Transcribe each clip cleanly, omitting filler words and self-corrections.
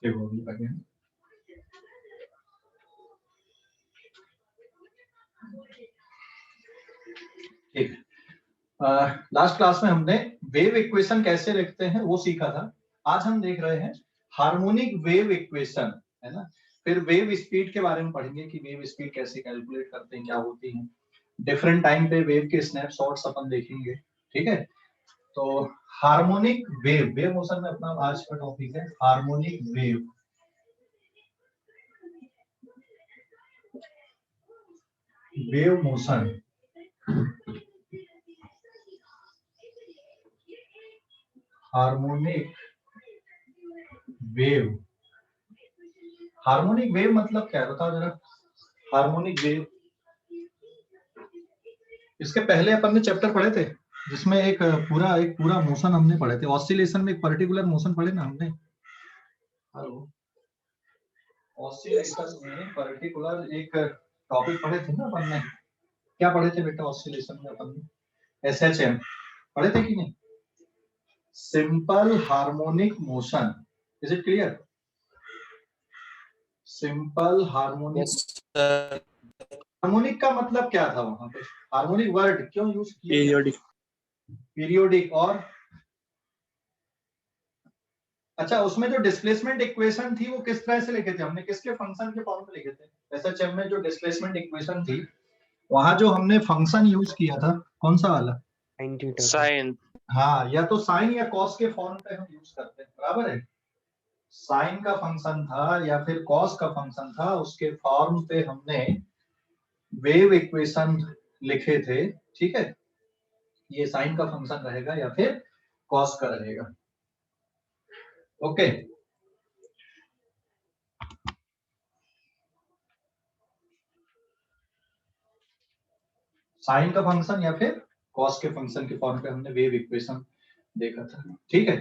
देखो अभी आगे ठीक। लास्ट क्लास में हमने वेव इक्वेशन कैसे लिखते हैं वो सीखा था। आज हम देख रहे हैं हार्मोनिक वेव इक्वेशन, है ना। फिर वेव स्पीड के बारे में पढ़ेंगे कि वेव स्पीड कैसे कैलकुलेट करते हैं, क्या होती है। डिफरेंट टाइम पे वेव के स्नैपशॉट्स अपन देखेंगे, ठीक है। तो हार्मोनिक वेव, वेव मोशन में अपना आज का टॉपिक है harmonic wave. Wave motion, harmonic wave. Harmonic wave मतलब क्या है बताओ जरा। हार्मोनिक वेव, इसके पहले अपन ने चैप्टर पढ़े थे जिसमें एक पूरा मोशन हमने पढ़े थे। ऑसिलेशन में एक पर्टिकुलर मोशन पढ़े ना हमने। हेलो, ऑसिलेशन में पर्टिकुलर एक टॉपिक पढ़े थे ना अपन ने। क्या पढ़े थे बेटा ऑसिलेशन में अपन ने? SHM पढ़े थे कि नहीं? Simple harmonic motion. Is it clear? Simple harmonic. Harmonic का मतलब क्या था वहां पे? हार्मोनिक वर्ड क्यों यूज किया? पीरियोडिक। पीरियोडिक। और अच्छा, उसमें जो डिस्प्लेसमेंट इक्वेशन थी वो किस तरह से लिखे थे हमने? किसके फंक्शन के फॉर्म में लिखे थे? SHM में जो डिस्प्लेसमेंट इक्वेशन थी वहां जो हमने फंक्शन यूज किया था कौन सा वाला? साइन। हाँ, या तो साइन या कॉस के फॉर्म पे हम यूज करते हैं, बराबर है। साइन का फंक्शन था या फिर कॉस का फंक्शन था, उसके फॉर्म पे हमने वेव इक्वेशन लिखे थे, ठीक है। ये साइन का फंक्शन रहेगा या फिर कॉस का रहेगा। ओके। साइन का फंक्शन या फिर कॉस के फंक्शन के फॉर्म पे हमने वेव इक्वेशन देखा था, ठीक है।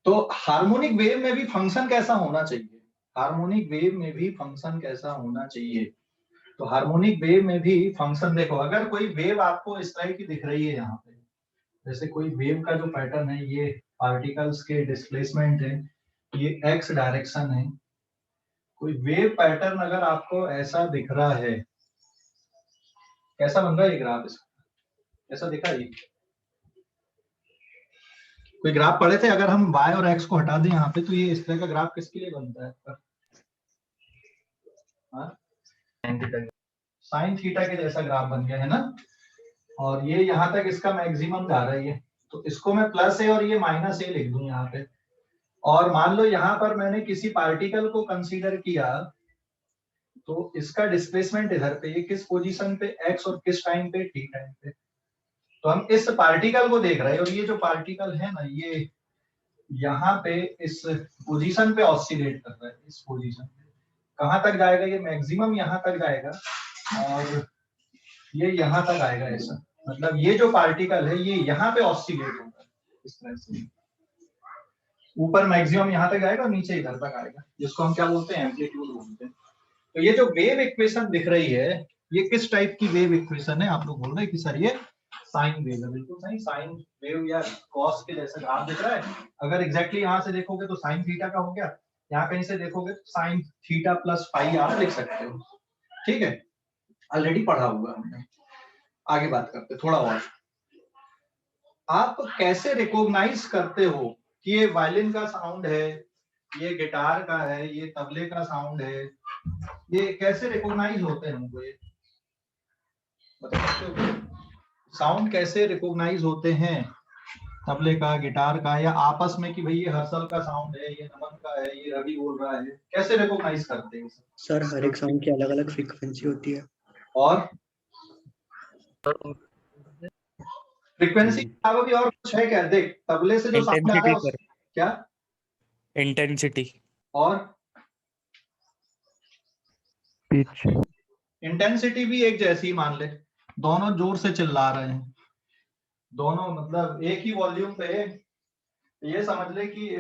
तो हार्मोनिक वेव में भी फंक्शन कैसा होना चाहिए? हार्मोनिक वेव में भी फंक्शन कैसा होना चाहिए? तो हार्मोनिक वेव में भी फंक्शन देखो, अगर कोई वेव आपको इस तरह की दिख रही है यहाँ पे, जैसे कोई वेव का जो पैटर्न है, ये पार्टिकल्स के डिस्प्लेसमेंट है, ये एक्स डायरेक्शन है। कोई वेव पैटर्न अगर आपको ऐसा दिख रहा है, कैसा बन रहा है ये ग्राफ? इसका ऐसा दिखा ये? कोई ग्राफ पढ़े थे? अगर हम y और x को हटा दें यहाँ पे तो ये इस तरह का ग्राफ किसके लिए बनता है? साइन थीटा के जैसा ग्राफ बन गया है ना। और ये यहाँ तक इसका मैक्सिमम जा रहा है, तो इसको मैं प्लस ए और ये माइनस ए लिख दूं यहाँ पे। और मान लो यहाँ पर मैंने किसी पार्टिकल को कंसीडर किया, तो इसका डिस्प्लेसमेंट इधर पे, ये किस पोजीशन पे? x, और किस टाइम पे? t टाइम पे। तो हम इस पार्टिकल को देख रहे हैं और ये जो पार्टिकल है ना, ये यहाँ पे इस पोजीशन पे ऑसिलेट कर रहा है। इस पोजीशन पे कहाँ तक जाएगा? ये मैक्सिमम यहाँ तक जाएगा और ये यहाँ तक आएगा। ऐसा मतलब ये जो पार्टिकल है ये यहाँ पे ऑसिलेट होगा इस तरह से, ऊपर मैक्सिमम यहाँ तक आएगा और नीचे इधर तक आएगा, जिसको हम क्या बोलते हैं? एम्पलीट्यूड बोलते हैं। तो ये जो वेव इक्वेशन दिख रही है, ये किस टाइप की वेव इक्वेशन है? आप लोग बोल रहे हैं कि सर ये साइन वेव है। बिल्कुल सही, साइन वेव या कॉस के जैसा ग्राफ दिख रहा है। अगर एग्जैक्टली यहाँ से देखोगे तो साइन थीटा का हो गया, यहाँ कहीं से देखोगे तो साइन थीटा प्लस फाई आप लिख सकते हो, ठीक है। ऑलरेडी पढ़ा हुआ हमने। आगे बात करते थोड़ा और। आप कैसे रिकॉग्नाइज करते हो कि ये वायलिन का साउंड है, ये गिटार का है, ये तबले का साउंड है? ये कैसे रिकॉग्नाइज होते हैं हमको? ये बता सकते हो? साउंड कैसे रिकॉग्नाइज होते हैं तबले का, गिटार का, या आपस में कि भाई ये हर्षल का साउंड है, ये नमन का है, ये रवि बोल रहा है? कैसे रिकॉग्नाइज करते हैं सर? हर एक साउंड की अलग अलग फ्रीक्वेंसी होती है। और फ्रीक्वेंसी के अलावा भी और कुछ है क्या? देख, तबले से जो साउंड आ रहा है क्या? इंटेंसिटी और पिच। इंटेंसिटी भी एक जैसी मान ले, दोनों जोर से चिल्ला रहे हैं, दोनों मतलब एक ही वॉल्यूम पे। ये समझ ले कि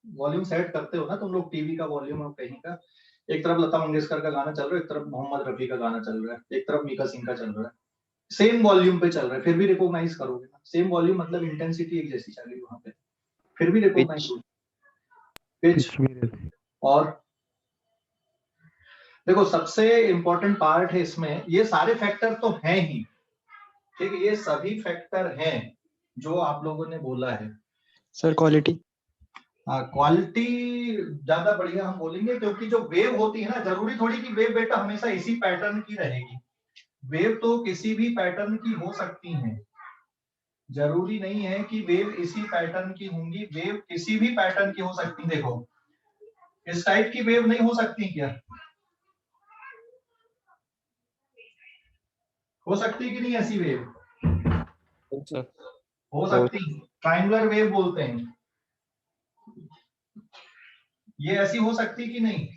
वॉल्यूम सेट करते हो ना तुम लोग टीवी का वॉल्यूम और कहीं का, एक तरफ लता मंगेशकर का गाना चल रहा है, एक तरफ मोहम्मद रफी का गाना चल रहा है, एक तरफ मीका सिंह का चल रहा है, सेम वॉल्यूम पे चल रहा है, फिर भी रिकॉग्नाइज करोगे ना। सेम वॉल्यूम मतलब इंटेंसिटी एक जैसी चल रही है वहां पे, फिर भी रिकॉग्नाइज होगी। पिच और देखो सबसे इंपॉर्टेंट पार्ट है इसमें, ये सारे फैक्टर तो हैं ही, ठीक है, ये सभी फैक्टर हैं जो आप लोगों ने बोला है। सर क्वालिटी, हाँ क्वालिटी ज्यादा बढ़िया हम बोलेंगे, क्योंकि जो वेव होती है ना, जरूरी थोड़ी कि वेव बेटा हमेशा इसी पैटर्न की रहेगी, वेव तो किसी भी पैटर्न की हो सकती है, जरूरी नहीं है कि वेव इसी पैटर्न की होंगी, वेव किसी भी पैटर्न की हो सकती। देखो इस टाइप की वेव नहीं हो सकती क्या, हो सकती कि नहीं ऐसी वेव, हो सकती, ट्रायंगुलर वेव बोलते हैं, ये ऐसी हो सकती कि नहीं?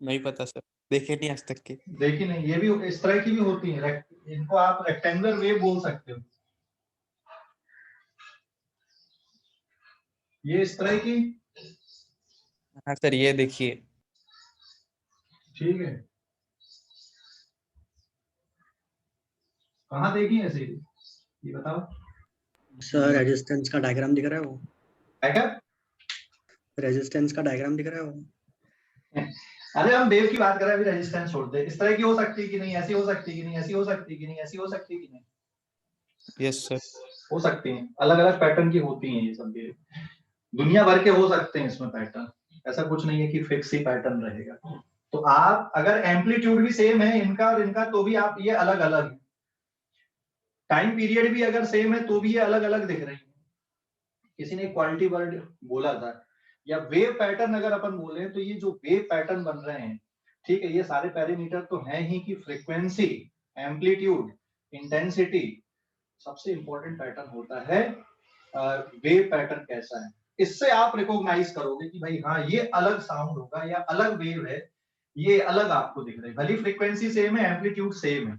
नहीं पता सर, देखे नहीं आज तक के। देखी नहीं, ये भी इस तरह की भी होती है, इनको आप रेक्टेंगुलर वेव बोल सकते हो, ये इस तरह की, हाँ सर ये देखिए, ठीक है, कहाँ देखी ऐसे, ये बताओ। सर रेजिस्टेंस का डायग्राम दिख रहा है वो, क्या रेजिस्टेंस का डायग्राम दिख रहा है वो। अरे हम वेव की बात कर रहे हैं, अभी रेजिस्टेंस छोड़ दे, इस तरह की हो सकती कि नहीं, ऐसी हो सकती कि नहीं, ऐसी हो सकती कि नहीं, ऐसी हो सकती कि नहीं, यस सर, हो सकती हैं, अलग अलग पैटर्न की होती हैं ये सब वेव, दुनिया भर के हो सकते हैं इसमें पैटर्न, ऐसा कुछ नहीं है कि फिक्स ही पैटर्न रहेगा। तो आप अगर एम्पलीट्यूड भी सेम है इनका और इनका, तो भी आप ये अलग अलग, टाइम पीरियड भी अगर सेम है तो भी ये अलग अलग दिख रही है। किसी ने क्वालिटी वर्ड बोला था, या वेव पैटर्न अगर अपन बोले तो ये जो वेव पैटर्न बन रहे हैं, ठीक है, ये सारे पैरामीटर तो हैं ही कि फ्रीक्वेंसी, एम्पलीट्यूड, इंटेंसिटी, सबसे इंपॉर्टेंट पैटर्न होता है वेव पैटर्न कैसा है, इससे आप रिकॉग्नाइज करोगे कि भाई हाँ ये अलग साउंड होगा या अलग वेव है, ये अलग आपको दिख रहा है, भली फ्रीक्वेंसी सेम है, एम्पलीट्यूड सेम है,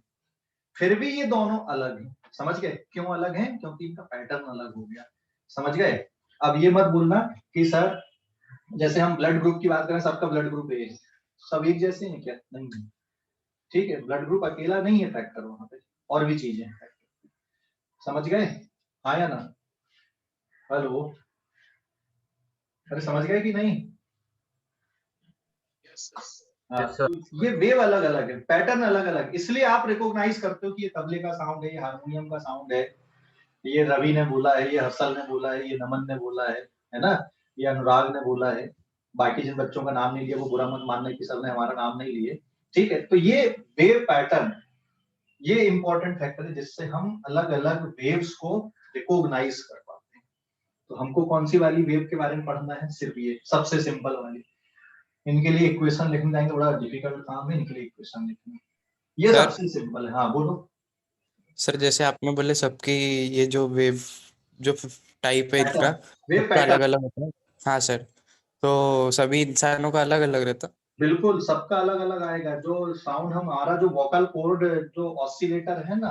फिर भी ये दोनों अलग हैं। समझ गए क्यों अलग हैं? क्योंकि इनका पैटर्न अलग हो गया, समझ गए। अब ये मत बोलना कि सर जैसे हम ब्लड ग्रुप की बात करें, सबका ब्लड ग्रुप ए है, सब एक जैसे हैं क्या? नहीं, ठीक है, ब्लड ग्रुप अकेला नहीं है फैक्टर, वहां पे और भी चीजें हैं, समझ गए, हाँ या ना? हेलो, अरे समझ गए कि नहीं? हाँ, तो ये वेव अलग अलग है, पैटर्न अलग अलग, इसलिए आप रिकॉग्नाइज करते हो कि ये तबले का साउंड है, ये हारमोनियम का साउंड है, ये रवि ने बोला है, ये हर्षल ने बोला है, ये नमन ने बोला है ना, ये अनुराग ने बोला है, बाकी जिन बच्चों का नाम नहीं लिया वो बुरा मत मानना कि सर ने हमारा नाम नहीं लिए, ठीक है। तो ये वेव पैटर्न, ये इंपॉर्टेंट फैक्टर है जिससे हम अलग अलग वेव्स को रिकॉग्नाइज कर पाते हैं। तो हमको कौन सी वाली वेव के बारे में पढ़ना है? सिर्फ ये सबसे सिंपल वाली, इनके लिए इक्वेशन लिखने जाएंगे थोड़ा डिफिकल्ट काम है, इनके लिए इक्वेशन लिखना, ये सर सबसे सिंपल है। हाँ बोलो सर, जैसे आपने बोले सबकी ये जो वेव जो टाइप है इनका, वेव सबका अलग पैटर्न, अलग होता है। हाँ सर, तो सभी इंसानों का अलग अलग रहता। बिल्कुल सबका अलग अलग आएगा। जो साउंड हमारा जो वोकल कोर्ड जो ऑसिलेटर है ना,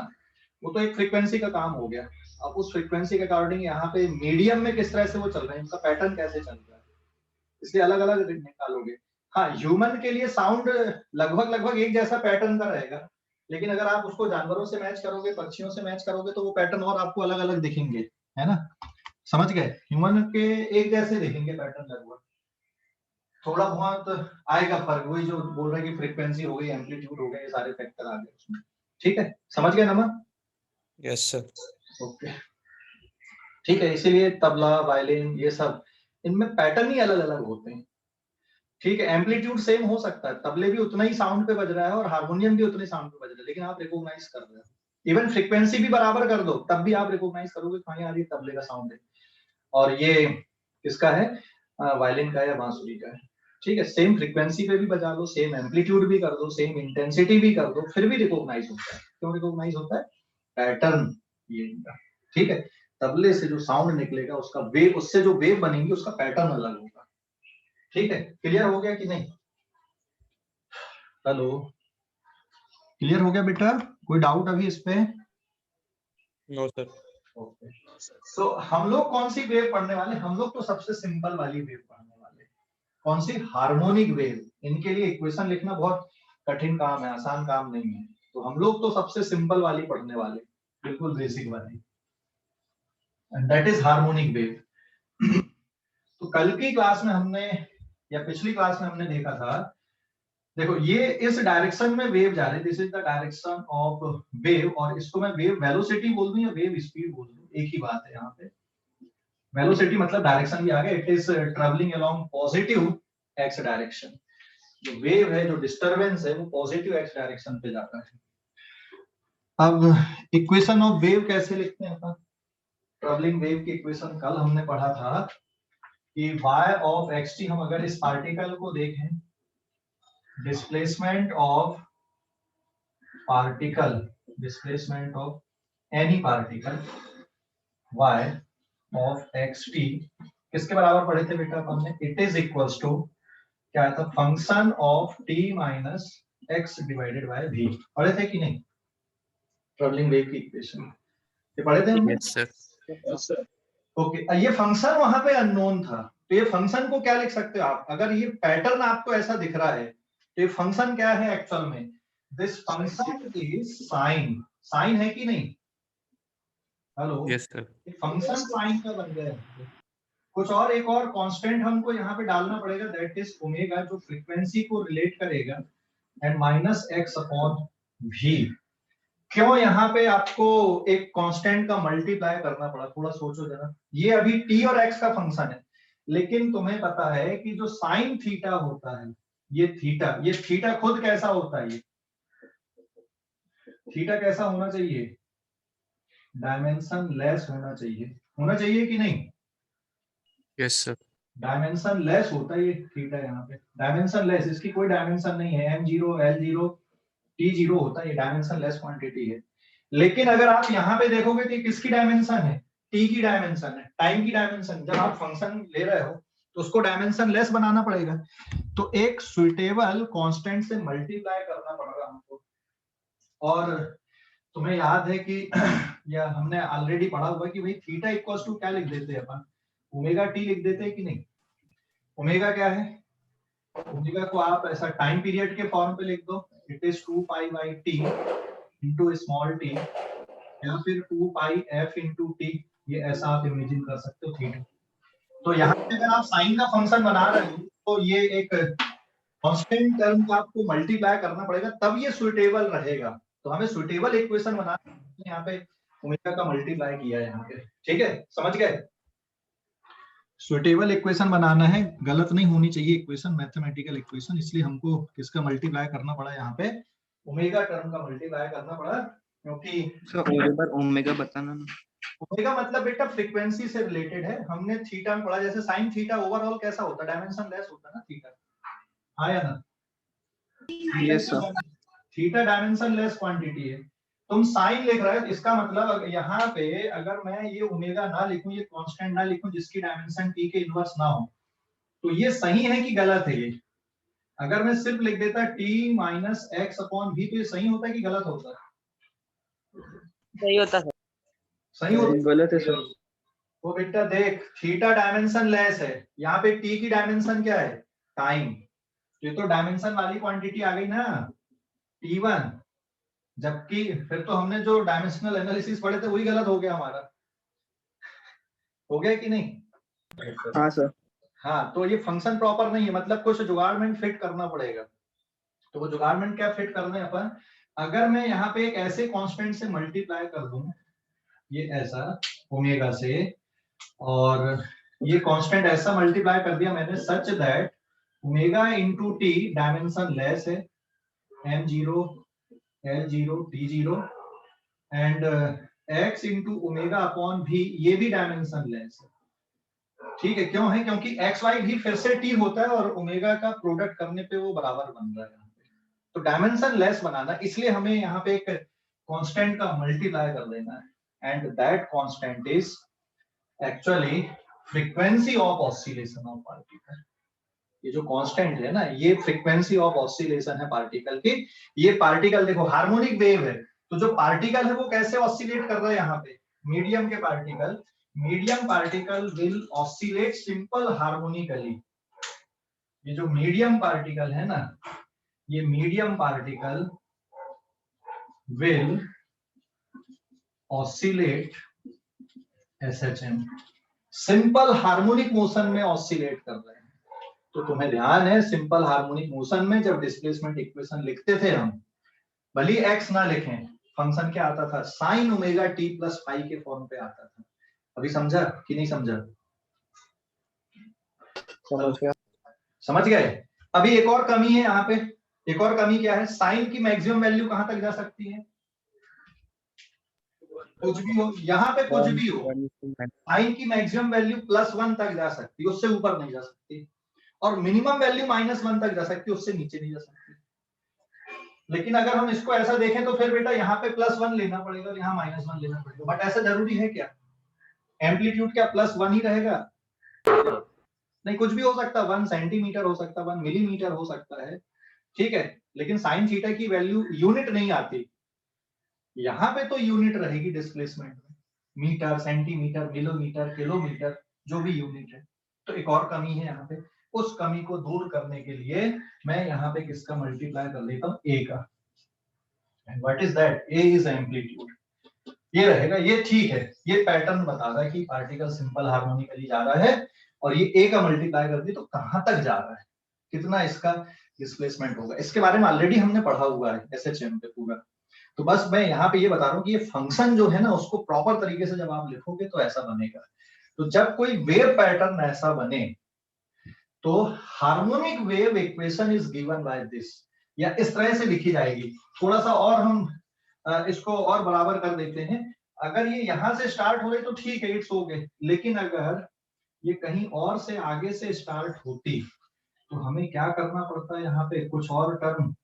वो तो एक फ्रीक्वेंसी का काम हो गया। अब उस फ्रीक्वेंसी के अकॉर्डिंग यहाँ पे मीडियम में किस तरह से वो चल रहे हैं, उनका पैटर्न कैसे चल रहा है, इसलिए अलग अलग निकालोगे। हाँ ह्यूमन के लिए साउंड लगभग लगभग एक जैसा पैटर्न का रहेगा, लेकिन अगर आप उसको जानवरों से मैच करोगे, पक्षियों से मैच करोगे, तो वो पैटर्न और आपको अलग अलग दिखेंगे, है ना, समझ गए। ह्यूमन के एक जैसे दिखेंगे पैटर्न लगभग, थोड़ा बहुत आएगा फर्क, वही जो बोल रहे हैं कि फ्रीक्वेंसी हो गई, एम्पलीट्यूड हो गया, ये सारे फैक्टर आ गए उसमें, ठीक है, समझ गए नमन? Yes sir. ओके, ठीक है, इसीलिए तबला, वायलिन, ये सब इनमें पैटर्न ही अलग अलग होते हैं, ठीक है। एम्पलीट्यूड सेम हो सकता है, तबले भी उतना ही साउंड पे बज रहा है और हारमोनियम भी उतने साउंड पे बज रहा है, लेकिन आप रिकॉग्नाइज कर रहे हो, इवन फ्रीक्वेंसी भी बराबर कर दो तब भी आप रिकॉग्नाइज करोगे कि हाँ यार ये तबले का साउंड है और ये किसका है, वायलिन का या बांसुरी का है, ठीक है। सेम फ्रीक्वेंसी पे भी बजा लो, सेम एम्पलीट्यूड भी कर दो, सेम इंटेंसिटी भी कर दो, फिर भी रिकॉग्नाइज होता है। क्यों रिकॉग्नाइज होता है? पैटर्न ये इनका, ठीक है। तबले से जो साउंड निकलेगा उसका वेव, उससे जो वेव बनेंगी उसका पैटर्न अलग होगा, ठीक है। क्लियर हो गया कि नहीं? हेलो, क्लियर हो गया बेटा? कोई डाउट अभी इस पे? No sir. ओके, तो हम लोग कौन सी वेव पढ़ने वाले? हम लोग तो सबसे सिंपल वाली वेव पढ़ने वाले। कौन सी? Harmonic wave. इनके लिए इक्वेशन लिखना बहुत कठिन काम है, आसान काम नहीं है। तो हम लोग तो सबसे सिंपल वाली पढ़ने वाले, बिल्कुल बेसिक वाली, and that is harmonic wave. तो कल की क्लास में हमने या पिछली क्लास में हमने देखा था, देखो ये इस डायरेक्शन में वेव जा रही है, this is the direction of wave, और इसको मैं वेव वेलोसिटी बोल दूं या वेव स्पीड बोल दूं, एक ही बात है यहाँ पे। वेलोसिटी मतलब डायरेक्शन भी आ गया, it is travelling along positive x direction. जो वेव है, जो डिस्टरबेंस है, वो पॉजिटिव एक्स डायरेक्शन पे जाता है। अब इक्वेशन ऑफ वेव कैसे लिखते हैं अपन? ट्रेवलिंग वेव की इक्वेशन कल हमने पढ़ा था कि y ऑफ xt, हम अगर इस पार्टिकल को देखें, displacement of particle, displacement of any particle y of xt किसके बराबर पढ़े थे बेटा हमने? इट इज इक्वल्स टू क्या था? Function of t minus x divided by v। पढ़े थे कि नहीं ट्रेवलिंग वेव की इक्वेशन? ये पढ़े थे हमने? Yes sir. ओके, ये फंक्शन वहां पे अननोन था, तो ये फंक्शन को क्या लिख सकते हो आप? अगर ये पैटर्न आपको ऐसा दिख रहा है तो ये फंक्शन क्या है एक्चुअल में? This function is sine. Sine है कि नहीं? Hello, yes sir. Function sine का बन गया है। कुछ और एक और कांस्टेंट हमको यहाँ पे डालना पड़ेगा, दैट इज ओमेगा, जो फ्रीक्वेंसी को रिलेट करेगा, and minus x upon v. क्यों यहाँ पे आपको एक कांस्टेंट का मल्टीप्लाई करना पड़ा? थोड़ा सोचो जरा। ये अभी t और x का फंक्शन है, लेकिन तुम्हें पता है कि जो साइन थीटा होता है, ये थीटा खुद कैसा होता है? ये थीटा कैसा होना चाहिए? डायमेंशन लेस होना चाहिए। होना चाहिए कि नहीं? Yes sir. डायमेंशन लेस होता है ये थीटा, यहाँ पे डायमेंशन लेस, इसकी कोई डायमेंशन नहीं है, m0 l0 t0 होता है, ये डायमेंशन लेस क्वांटिटी है। लेकिन अगर आप यहाँ पे देखोगे तो किसकी डायमेंशन है? t की डायमेंशन है, टाइम की डायमेंशन। जब आप फंक्शन ले रहे हो तो उसको डायमेंशन लेस बनाना पड़ेगा, तो एक सुइटेबल कांस्टेंट से मल्टीप्लाई करना पड़ेगा हमको। और तुम्हें याद है कि या हमने ऑलरेडी पढ़ा हुआ कि भाई थीटा इक्वल्स टू क्या लिख देते हैं अपन? ओमेगा टी लिख देते हैं कि नहीं? ओमेगा क्या है? ओमेगा को आप ऐसा टाइम पीरियड के फॉर्म पे लिख दो, it is 2 pi by T into small T, या फिर 2 पाई एफ इंटू टी, ये ऐसा आप इमेजिन कर सकते हो थीटा। तो यहाँ पे अगर आप साइन का फंक्शन बना रहे हो तो ये एक कांस्टेंट टर्म का आपको मल्टीप्लाई करना पड़ेगा, तब ये सुइटेबल रहेगा। तो हमें सुइटेबल इक्वेशन बनाना है, यहाँ पे ओमेगा का मल्टीप्लाई किया है यहाँ पे, ठीक है? समझ गए? सुइटेबल इक्वेशन बनाना है, गलत नहीं होनी चाहिए इक्वेशन, मैथमेटिकल इक्वेशन, इसलिए हमको किसका मल्टीप्लाई करना पड़ा यहाँ पे? ओमेगा टर्म का मल्टीप्लाई करना पड़ा, क्योंकि सर ओमेगा बताना ना। ओमेगा मतलब बेटा फ्रीक्वेंसी से रिलेटेड है। हमने थीटा में पढ़ा, जैसे साइन थीटा ओवरऑल कैसा होता है? डायमेंशन लेस होता है ना थीटा, हाँ या ना? Yes sir. Theta dimension less quantity है। तुम साइन लिख रहे हो, इसका मतलब यहाँ पे अगर मैं ये ओमेगा ना लिखूं, ये कांस्टेंट ना लिखूं जिसकी डायमेंशन t के इनवर्स ना हो, तो ये सही है कि गलत है? ये अगर मैं सिर्फ लिख देता t minus x upon v, तो ये सही होता है कि गलत होता है? सही होता है। सही होता है। गलत है सर। तो बेटा देख, थीटा डायमेंशन लेस है, यहाँ पे t की डायमेंशन क्या है? टाइम। तो ये तो डायमेंशन वाली क्वांटिटी आ गई ना, t1। जबकि फिर तो हमने जो डायमेंशनल एनालिसिस पढ़े थे वही गलत हो गया हमारा। हो गया कि नहीं? हाँ सर। हाँ, तो ये फंक्शन प्रॉपर नहीं है, मतलब कुछ जुगाड़मेंट फिट करना पड़ेगा। तो वो जुगाड़मेंट क्या फिट करना है अपन? अगर मैं यहाँ पे एक ऐसे कांस्टेंट से मल्टीप्लाई कर दूं, ये ऐसा ओमेगा से, और ये कांस्टेंट ऐसा मल्टीप्लाई कर दिया मैंने such that omega into T dimension less है, m0 l0 t0, and x into omega upon v, ये भी डायमेंशन लेस है। ठीक है, क्यों है? क्योंकि x y भी फिर से t होता है और ओमेगा का प्रोडक्ट करने पे वो बराबर बन रहा है। तो डायमेंशन लेस बनाना, इसलिए हमें यहाँ पे एक कांस्टेंट का मल्टीप्लाई कर देना है, and that constant is actually frequency of oscillation of particle. ये जो कांस्टेंट है ना, ये फ्रीक्वेंसी ऑफ ऑसिलेशन है पार्टिकल की। ये पार्टिकल देखो हार्मोनिक वेव है, तो जो पार्टिकल है वो कैसे ऑसिलेट कर रहा है यहाँ पे? मीडियम के particle, medium particle will oscillate simple harmonically. ये जो मीडियम पार्टिकल है ना, ये medium particle will oscillate SHM simple harmonic motion में ऑसिलेट कर रहे हैं। तो तुम्हें ध्यान है सिंपल हार्मोनिक मोशन में जब डिस्प्लेसमेंट इक्वेशन लिखते थे हम, भले एक्स ना लिखें, फंक्शन क्या आता था, sine omega t plus phi के फॉर्म पे आता था। अभी समझा कि नहीं समझा? समझ गया। समझ गए? अभी एक और कमी है यहाँ पे, एक और कमी क्या है, साइन की मैक्सिमम वैल्यू कहां तक जा सकती है? कुछ भी हो, यहाँ पे कुछ भी हो, साइन की मैक्सिमम वैल्यू +1 तक जा सकती है, उससे ऊपर नहीं जा सकती, और मिनिमम वैल्यू -1 तक जा सकती है, उससे नीचे नहीं जा सकती। लेकिन अगर हम इसको ऐसा देखें तो फिर बेटा यहाँ पे +1 लेना पड़ेगा और यहाँ -1 लेना पड़ेगा। बट ऐसा जरूरी है क्या? एम्पलीट्यूड क्या +1 ही रहेगा? नहीं, कुछ भी हो सकता है, 1 सेंटीमीटर हो सकता है, 1 मिलीमीटर हो सकता है, ठीक है। लेकिन साइन थीटा की वैल्यू यूनिट नहीं आती, यहाँ पे तो यूनिट रहेगी डिस्प्लेसमेंट में, मीटर, सेंटीमीटर, मिलीमीटर, किलोमीटर, जो भी यूनिट है। तो एक और कमी है यहाँ पे, उस कमी को दूर करने के लिए मैं यहाँ पे किसका मल्टीप्लाई कर लेता हूँ, ए का। What is that? A is amplitude. ये रहेगा, ये ठीक है, ये पैटर्न बता रहा है कि पार्टिकल सिंपल हार्मोनिकली जा रहा है, और ये ए का मल्टीप्लाई कर दी तो कहां तक जा रहा है, कितना इसका डिस्प्लेसमेंट होगा। इसके बारे में ऑलरेडी हमने पढ़ा हुआ है एसएचएम पे पूरा। तो बस मैं यहाँ पे ये बता रहा हूँ कि ये फंक्शन जो है ना, उसको प्रॉपर तरीके से जब आप लिखोगे तो ऐसा बनेगा। तो जब कोई वेव पैटर्न ऐसा बने तो harmonic wave equation is given by this, या इस तरह से लिखी जाएगी। थोड़ा सा और हम इसको और बराबर कर देते हैं। अगर ये यहां से स्टार्ट हो रही तो ठीक है, इट्स ओके, लेकिन अगर ये कहीं और से आगे से स्टार्ट होती तो हमें क्या करना पड़ता है, यहाँ पे कुछ और टर्म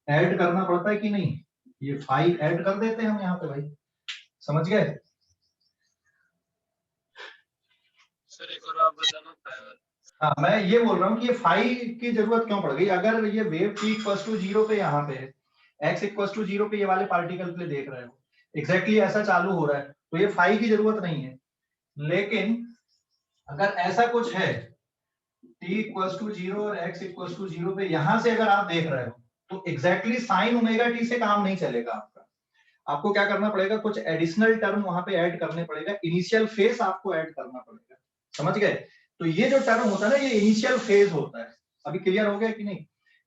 ऐड करना पड़ता है कि नहीं? ये फाई ऐड कर देते हैं हम यहाँ पे भाई, समझ गए? सर एक और आप बताना। हाँ, मैं ये बोल रहा हूँ कि ये फाई की जरूरत क्यों पड़ गई? अगर ये वेव t = 0 पे यहाँ पे है, x = 0 पे ये वाले पार्टिकल के लिए देख रहे हो, एग्जैक्टली ऐसा चालू हो रहा है, तो ये फाई की जरूरत नहीं है। लेकिन अगर ऐसा कुछ है t = 0 और x = 0 पे यहां से अगर आप देख रहे हो, तो एग्जैक्टली साइन ओमेगा t से काम नहीं चलेगा आपका। आपको क्या करना पड़ेगा, कुछ एडिशनल टर्म वहां पे ऐड करने पड़ेगा, इनिशियल फेज आपको ऐड करना पड़ेगा, समझ गए? तो ये जो टर्म होता है ना, ये इनिशियल फेज होता है। अभी क्लियर हो गया कि नहीं?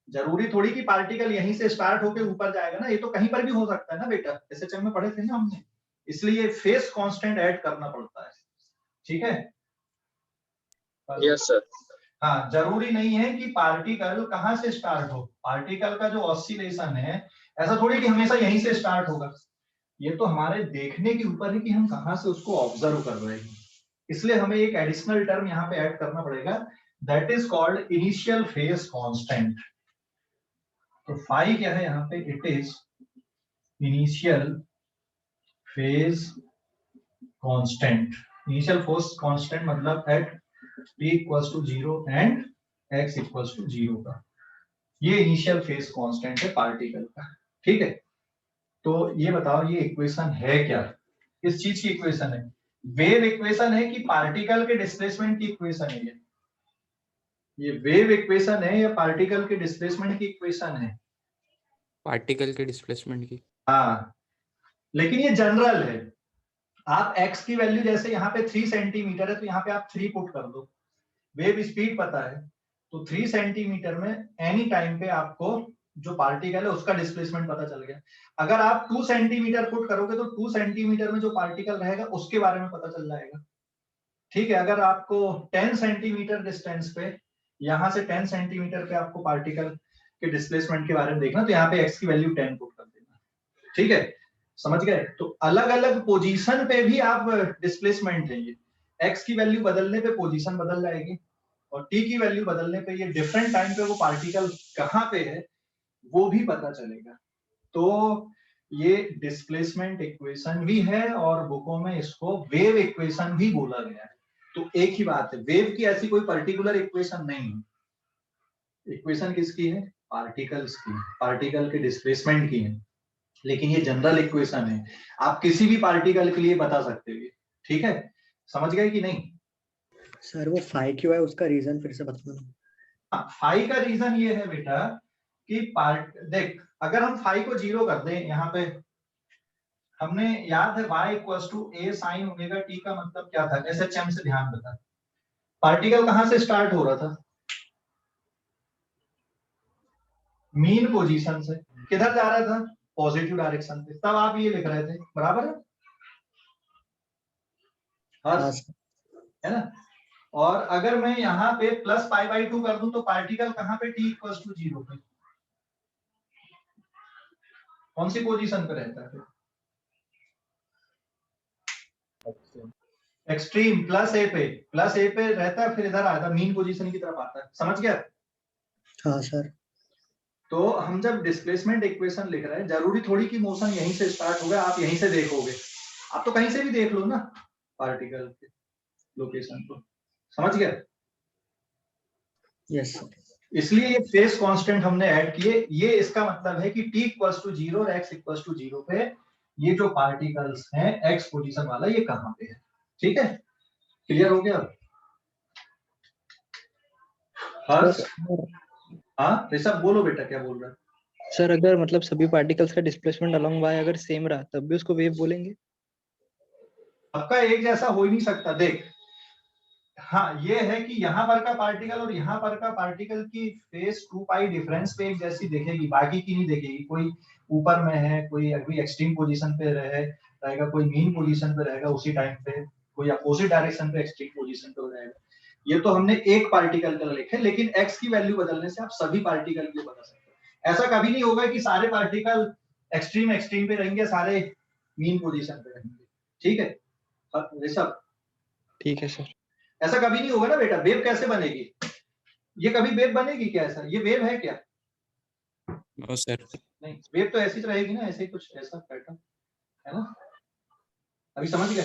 जरूरी थोड़ी कि पार्टिकल यहीं से स्टार्ट होकर ऊपर जाएगा ना, ये तो कहीं पर भी हो सकता है ना बेटा, एसएचएम में पढ़े थे ना हमने, इसलिए फेज कांस्टेंट ऐड करना पड़ता है, ठीक है? Yes sir. हाँ, जरूरी नहीं है कि पार्टिकल कहां से स्टार्ट हो, पार्टिकल का जो ऑसिलेशन है ऐसा थोड़ी कि हमेशा यहीं से स्टार्ट होगा, ये तो हमारे देखने के ऊपर है कि हम कहां से उसको ऑब्जर्व कर रहे हैं। इसलिए हमें एक एडिशनल टर्म यहाँ पे ऐड करना पड़ेगा, that is called initial phase constant. तो फाई क्या है यहाँ पे, it is initial phase constant. Initial phase constant मतलब एट t = 0 एंड x = 0 का, ये इनिशियल फेज कांस्टेंट है पार्टिकल का, ठीक है? तो ये बताओ ये इक्वेशन है क्या, किस चीज की इक्वेशन है? वेव इक्वेशन है कि पार्टिकल के डिस्प्लेसमेंट की इक्वेशन है? ये वेव इक्वेशन है या पार्टिकल के डिस्प्लेसमेंट की इक्वेशन है? पार्टिकल के डिस्प्लेसमेंट की। हाँ, लेकिन ये जनरल है। आप x की वैल्यू जैसे यहाँ पे 3 सेंटीमीटर है तो यहाँ पे आप 3 पुट कर दो, वेव स्पीड पता है तो 3 सेंटीमीटर में एनी टाइम पे आपको जो पार्टिकल है उसका डिस्प्लेसमेंट पता चल गया। अगर आप 2 सेंटीमीटर पुट करोगे तो 2 सेंटीमीटर में जो पार्टिकल रहेगा उसके बारे में पता चल जाएगा, ठीक है? अगर आपको 10 सेंटीमीटर डिस्टेंस पे, यहां से 10 सेंटीमीटर पे आपको पार्टिकल के डिस्प्लेसमेंट के बारे में देखना, तो यहाँ पे x की वैल्यू 10 पुट कर देना, ठीक है? समझ गए? तो अलग अलग पोजीशन पे भी आप डिस्प्लेसमेंट है, ये x की वैल्यू बदलने पे पोजीशन बदल जाएगी, और t की वैल्यू बदलने पे ये डिफरेंट टाइम पे वो पार्टिकल कहाँ पे है वो भी पता चलेगा। तो ये डिस्प्लेसमेंट इक्वेशन भी है और बुकों में इसको वेव इक्वेशन भी बोला गया है। तो एक ही बात है, वेव की ऐसी कोई पर्टिकुलर इक्वेशन नहीं है। इक्वेशन किसकी है? पार्टिकल्स की, पार्टिकल के डिस्प्लेसमेंट की है, लेकिन ये जनरल इक्वेशन है, आप किसी भी पार्टिकल के लिए बता सकते हो, ठीक है? समझ गए कि नहीं? सर वो फाई क्यों है, उसका रीजन फिर से बताना। फाई का रीजन ये है बेटा कि देख, अगर हम फाई को 0 कर दें यहाँ पे, हमने याद है y equals to a sin omega t का मतलब क्या था? SHM से ध्यान बता, पार्टिकल कहां से स्टार्ट हो रहा था? मीन पोजीशन से। किधर जा रहा था? पॉजिटिव डायरेक्शन पे। तब आप ये लिख रहे थे, बराबर है? हाँ हर्ष, सर। है ना? और अगर मैं यहाँ पे प्लस पाई बाई 2 कर दूं तो पार्टिकल कहां पे t इक्वल्स टू 0 पे? कौन सी पोजीशन पे रहता है फिर? एक्सट्रीम प्लस ए पे, प्लस ए पे रहता है, फिर इधर आता है, मीन पोजीशन की तरफ आता है। समझ गया? हाँ सर। तो हम जब डिस्प्लेसमेंट इक्वेशन लिख रहे हैं, जरूरी थोड़ी कि मोशन यहीं से स्टार्ट होगा, आप यहीं से देखोगे। आप तो कहीं से भी देख लो ना पार्टिकल के लोकेशन को। समझ गया? Yes sir. इसलिए ये फेस कांस्टेंट हमने ऐड किए। ये इसका मतलब है कि t इक्वल्स टू 0 और x इक्वल्स टू 0 पे ये जो पार्टिकल्स हैं x पोजीशन वाला, ये कहां पे है? ठीक है, क्लियर हो गया? हर्ष, हाँ ऋषभ बोलो बेटा, क्या बोल रहा है? सर अगर मतलब सभी पार्टिकल्स का डिस्प्लेसमेंट अलोंग y अगर सेम रहा तब भी उसको वेव बोलेंगे? सबका एक जैसा हो ही नहीं सकता। देख, हाँ ये है कि यहाँ पर का पार्टिकल और यहाँ पर का पार्टिकल की फेस 2 पाई डिफरेंस पे एक जैसी दिखेगी, बाकी की नहीं दिखेगी। कोई ऊपर में है, कोई अभी एक्सट्रीम पोजीशन पे रहेगा, कोई मीन पोजीशन पे रहेगा उसी टाइम पे, कोई अपोजिट डायरेक्शन पे एक्सट्रीम पोजीशन पे रहेगा। ये तो हमने एक पार्टिकल का लिखे, लेकिन एक्स की वैल्यू बदलने से आप सभी पार्टिकल को बदल सकते हो। ऐसा कभी नहीं होगा कि सारे पार्टिकल एक्सट्रीम एक्सट्रीम पे रहेंगे, सारे मीन पोजीशन पे रहेंगे। ठीक है ऋषभ? ठीक है सर। ऐसा कभी नहीं होगा ना बेटा। वेव कैसे बनेगी? ये कभी वेव बनेगी क्या? ऐसा ये वेव है क्या? No sir. नहीं, वेव तो ऐसी रहेगी ना, ऐसे ही कुछ ऐसा पैटर्न है ना। अभी समझ गए?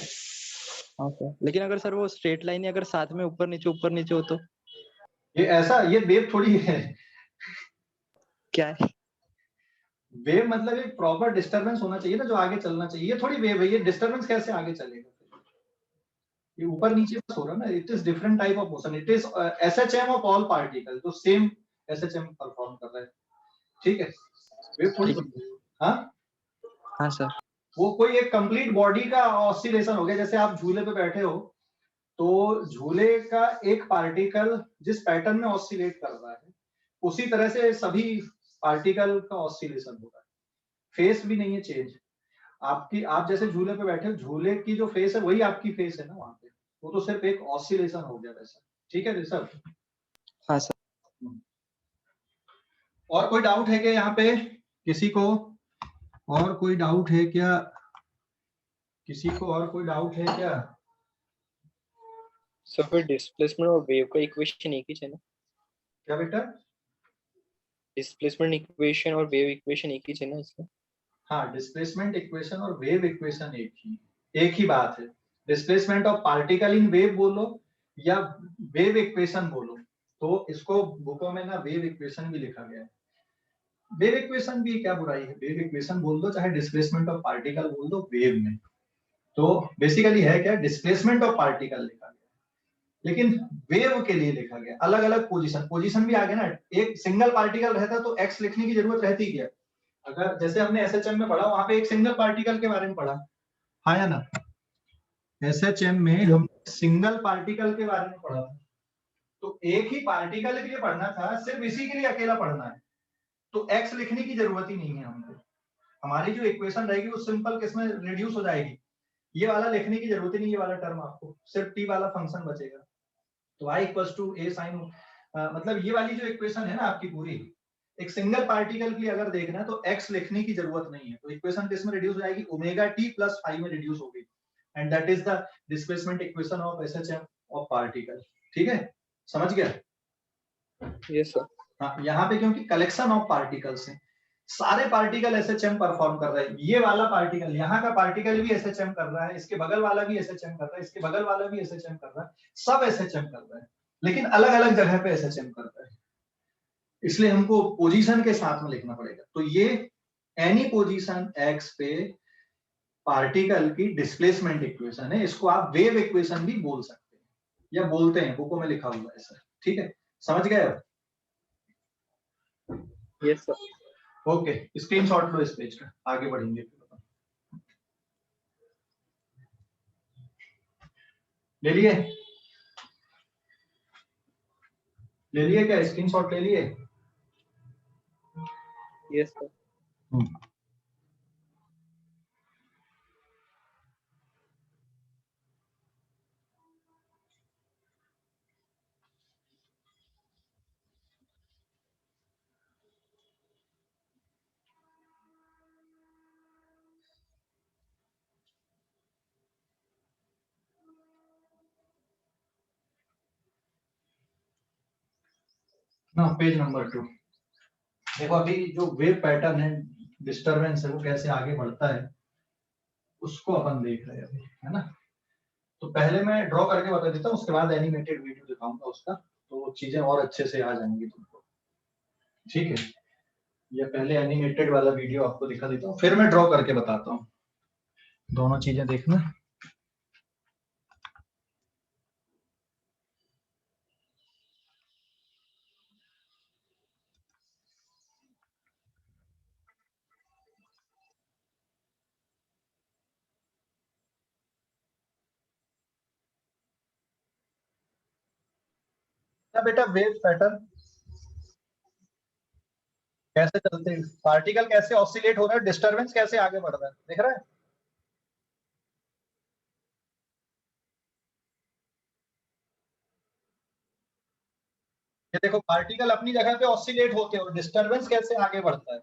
हाँ सर, लेकिन अगर सर वो स्ट्रेट लाइन अगर साथ में ऊपर नीचे हो तो ये ऐसा, ये वेव थोड़ी है। क्या है? वेव मतलब एक प्रॉपर डिस्टरबेंस होना चाहिए ना, जो आगे चलना चाहिए। ये थोड़ी वेव है, ये डिस्टरबेंस कैसे आगे चलेगा? ये ऊपर नीचे बस हो रहा है ना। It is different type of motion. It is SHM of all particle, तो सेम एसएचएम परफॉर्म कर रहा है। ठीक है, वेव थोड़ी। हाँ हाँ सर। वो कोई एक कंप्लीट बॉडी का ऑसिलेशन हो गया। जैसे आप झूले पे बैठे हो, तो झूले का एक पार्टिकल जिस पैटर्न में ऑसिलेट कर रहा है, उसी तरह से सभी पार्टिकल का ऑसिलेशन हो रहा है। फेस भी नहीं है चेंज आपकी। आप जैसे झूले पे बैठे हो, झूले की जो फेस है वही आपकी फेस है ना वहां पे। वो तो सिर्फ एक ऑसिलेशन हो गया वैसा। ठीक है ऋषभ? हाँ सर। और कोई डाउट है क्या यहाँ पे किसी को? और कोई डाउट है क्या किसी को? और कोई डाउट है क्या? सर फिर डिस्प्लेसमेंट और वेव का इक्वेशन एक ही है ना? क्या बेटा? डिस्प्लेसमेंट इक्वेशन और वेव इक्वेशन एक ही है ना इसका? हाँ, डिस्प्लेसमेंट इक्वेशन और वेव इक्वेशन एक ही बात है। Displacement of particle in wave बोलो या वेव इक्वेशन बोलो, तो इसको बुकों में ना वेव इक्वेशन भी लिखा गया है। वेव इक्वेशन भी क्या बुराई है? वेव इक्वेशन बोल दो, चाहे डिस्प्लेसमेंट ऑफ पार्टिकल बोल दो वेव में। तो बेसिकली है क्या? डिस्प्लेसमेंट ऑफ पार्टिकल लिखा गया, लेकिन वेव के लिए लिखा गया। अलग अलग पोजीशन भी आ गया ना। एक सिंगल पार्टिकल रहता तो एक्स लिखने की जरूरत रहती क्या? अगर जैसे हमने एसएचएम में पढ़ा, वहां पे एक सिंगल पार्टिकल के बारे में पढ़ा, हाँ या ना? एसएचएम में हम सिंगल पार्टिकल के बारे में पढ़ा था। तो एक ही पार्टिकल के लिए पढ़ना था, सिर्फ इसी के लिए अकेला पढ़ना है, तो एक्स लिखने की जरूरत ही नहीं है हमको। हमारी जो इक्वेशन रहेगी वो सिंपल किसमें रिड्यूस हो जाएगी? ये वाला लिखने की जरूरत ही नहीं, ये वाला टर्म आपको, सिर्फ टी वाला फंक्शन बचेगा। तो y equals to a sin, मतलब ये वाली जो इक्वेशन है ना आपकी पूरी, एक सिंगल पार्टिकल के लिए अगर देखना है तो x लिखने की जरूरत नहीं है। तो इक्वेशन किसमें रिड्यूस हो जाएगी? ओमेगा t प्लस फाई में रिड्यूस होगी, and that is the displacement equation of SHM of particle. ठीक है, समझ गया? Yes sir. हाँ, यहाँ पे क्योंकि कलेक्शन ऑफ पार्टिकल्स हैं, सारे पार्टिकल एसएचएम परफॉर्म कर रहे हैं। ये वाला पार्टिकल, यहाँ का पार्टिकल भी एसएचएम कर रहा है, इसके बगल वाला भी एसएचएम कर रहा है, इसके बगल वाला भी एसएचएम कर रहा है, सब एसएचएम कर रहा है, लेकिन अलग अलग जगह पे एसएचएम कर रहा है। इसलिए हमको पोजीशन के साथ में लिखना पड़ेगा। तो ये एनी पोजीशन एक्स पे पार्टिकल की डिस्प्लेसमेंट इक्वेशन है। इसको आप वेव इक्वेशन भी बोल सकते हैं या बोलते हैं, बुकों में लिखा हुआ है सर। ठीक है, समझ गए? Yes sir. ओके, स्क्रीनशॉट लो इस पेज का, आगे बढ़ेंगे। ले लिए? ले लिए क्या? स्क्रीनशॉट ले लिए? Yes sir. ना पेज नंबर 2 देखो, अभी जो वेव पैटर्न है, डिस्टरबेंस है, वो कैसे आगे बढ़ता है उसको अपन देख रहे हैं अभी, है ना। तो पहले मैं ड्रॉ करके बता देता हूँ, उसके बाद एनिमेटेड वीडियो दिखाऊंगा उसका, तो चीजें और अच्छे से आ जाएंगी तुमको, ठीक है। ये पहले एनिमेटेड वाला वीडियो आपको दिखा देता हूँ, फिर मैं ड्रॉ करके बताता हूँ, दोनों चीजें देखना। क्या बेटा, वेव पैटर्न कैसे चलते हैं, पार्टिकल कैसे ऑसिलेट हो रहा है, डिस्टरबेंस कैसे आगे बढ़ रहा है, देख रहा है। ये देखो, पार्टिकल अपनी जगह पे ऑसिलेट होते हैं और डिस्टरबेंस कैसे आगे बढ़ता है।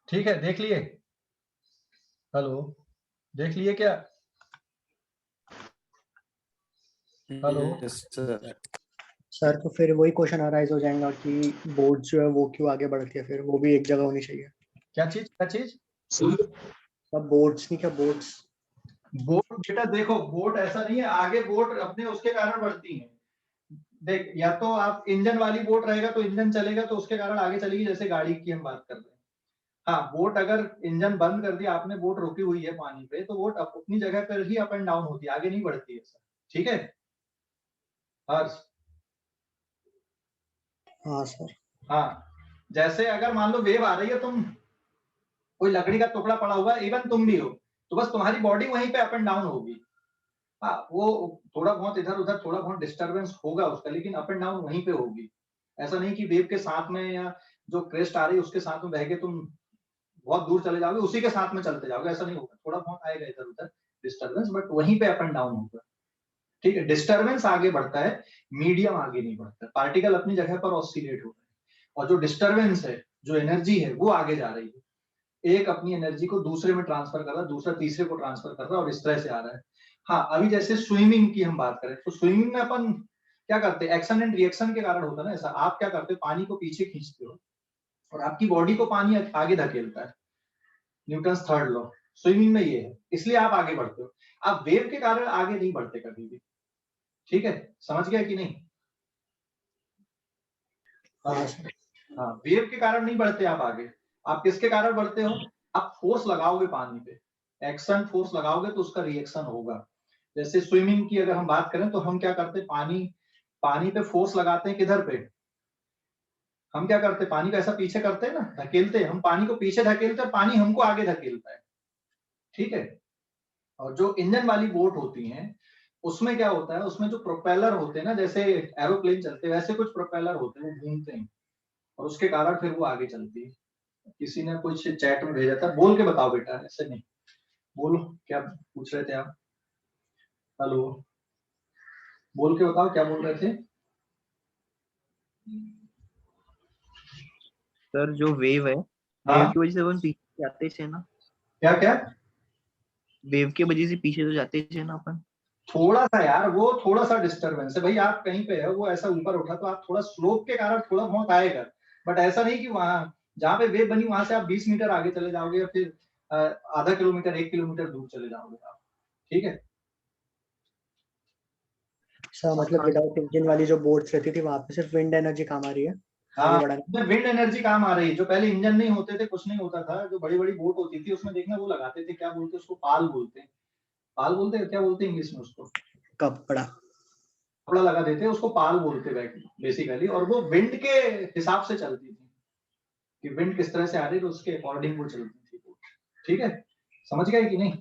ठीक है, देख लिए? हेलो, देख लिए क्या? हेलो। Yes sir. सर तो फिर वही क्वेश्चन अराइज हो जाएगा कि बोर्ड जो है वो क्यों आगे बढ़ती है, फिर वो भी एक जगह होनी चाहिए। क्या चीज, क्या चीज? सब बोर्ड्स नहीं, क्या बोर्ड्स? बोट बेटा देखो, बोट ऐसा नहीं है, आगे बोट अपने उसके कारण बढ़ती है। देख, या तो आप इंजन वाली बोट रहेगा तो इंजन चलेगा तो उसके कारण आगे चलेगी, जैसे गाड़ी की हम बात कर रहे हैं। हाँ, बोट अगर इंजन बंद कर दिया आपने, बोट रुकी हुई है पानी पे, तो बोट अपनी जगह पर ही अप एंड डाउन होती है, आगे नहीं बढ़ती है सर, ठीक है हर्ष? हाँ सर। हाँ, जैसे अगर मान लो वेव आ रही है, तुम कोई लकड़ी का टुकड़ा पड़ा हुआ है, इवन तुम भी हो, तो बस तुम्हारी बॉडी वहीं पे अप एंड डाउन होगी। हाँ, वो थोड़ा बहुत इधर उधर थोड़ा बहुत डिस्टरबेंस होगा उसका, लेकिन अप एंड डाउन वहीं पे होगी। ऐसा नहीं कि वेव के साथ में या जो क्रेस्ट आ रही है उसके साथ में बह के तुम बहुत दूर चले जाओगे, उसी के साथ में चलते जाओगे, ऐसा नहीं होगा। थोड़ा बहुत आएगा इधर उधर डिस्टरबेंस, बट वहीं पे अप एंड डाउन होगा, ठीक है। डिस्टरबेंस आगे बढ़ता है, मीडियम आगे नहीं बढ़ता। पार्टिकल अपनी जगह पर ऑसिलेट हो रहे हैं, और जो डिस्टरबेंस है, जो एनर्जी है, वो आगे जा रही है। एक अपनी एनर्जी को दूसरे में ट्रांसफर कर रहा है, दूसरा तीसरे को ट्रांसफर कर रहा है, और इस तरह से आ रहा है। हाँ, अभी जैसे स्विमिंग की हम बात करें, तो स्विमिंग में अपन क्या करते हैं, एक्शन एंड रिएक्शन के कारण होता है ना ऐसा। आप क्या करते हो, पानी को पीछे खींचते हो और आपकी बॉडी को पानी आगे धकेलता है, न्यूटन थर्ड लॉ स्विमिंग में ये है, इसलिए आप आगे बढ़ते हो। आप वेव के कारण आगे नहीं बढ़ते कभी भी, ठीक है, समझ गया कि नहीं? हाँ सर। हाँ, वेव के कारण नहीं बढ़ते आप आगे। आप किसके कारण बढ़ते हो? आप फोर्स लगाओगे पानी पे, एक्शन फोर्स लगाओगे तो उसका रिएक्शन होगा। जैसे स्विमिंग की अगर हम बात करें, तो हम क्या करते हैं, पानी पानी पे फोर्स लगाते हैं, किधर पे? हम क्या करते हैं, पानी को ऐसा पीछे करते हैं ना, धकेलते हैं, हम पानी को पीछे धकेलते हैं, पानी हमको आगे धकेलता है, ठीक है। और जो इंजन वाली बोट होती हैं, उसमें क्या होता है, उसमें जो प्रोपेलर होते हैं ना, जैसे एरोप्लेन चलते हैं वैसे कुछ प्रोपेलर होते हैं, वो घूमते हैं, और उसके कारण फिर वो आगे चलती है। किसी ने कुछ चैट में भेजा था, बोल के बताओ बेटा, ऐसे नहीं, बोलो क्या पूछ रहे थे आप? हेलो, बोल के बताओ क्या बोल रहे थे। सर जो वेव है, हाँ, वेव की वजह से अपन पीछे जाते थे ना, क्या क्या? वेव की वजह से पीछे तो जाते थे ना अपन। थोड़ा सा यार, वो थोड़ा सा डिस्टरबेंस है भाई, आप कहीं पे है, वो ऐसा ऊपर उठा तो आप थोड़ा स्लोप के कारण थोड़ा बहुत आएगा, बट ऐसा नहीं कि वहां जहाँ पे वेव बनी वहां से आप 20 मीटर आगे चले जाओगे, या फिर आधा किलोमीटर 1 किलोमीटर दूर चले जाओगे आप, ठीक है। सर मतलब विदाउट इंजन वाली जो बोट्स रहती थी वहां पे सिर्फ विंड एनर्जी काम आ रही है आगे हाँ, बढ़ाने। विंड एनर्जी काम आ रही है। जो पहले इंजन नहीं होते थे, कुछ नहीं होता था, जो बड़ी बड़ी बोट होती थी उसमें देखना वो लगाते थे, क्या बोलते हैं उसको, पाल बोलते हैं, पाल बोलते हैं, क्या बोलते हैं इंग्लिश में उसको? कपड़ा। कपड़ा लगा देते हैं, उसको पाल बोलते हैं बेसिकली, और वो विंड के हिसाब से चलती थी कि विंड किस तरह से आ रही है तो उसके अकॉर्डिंग वो चलती थी। ठीक है, समझ गए कि नहीं?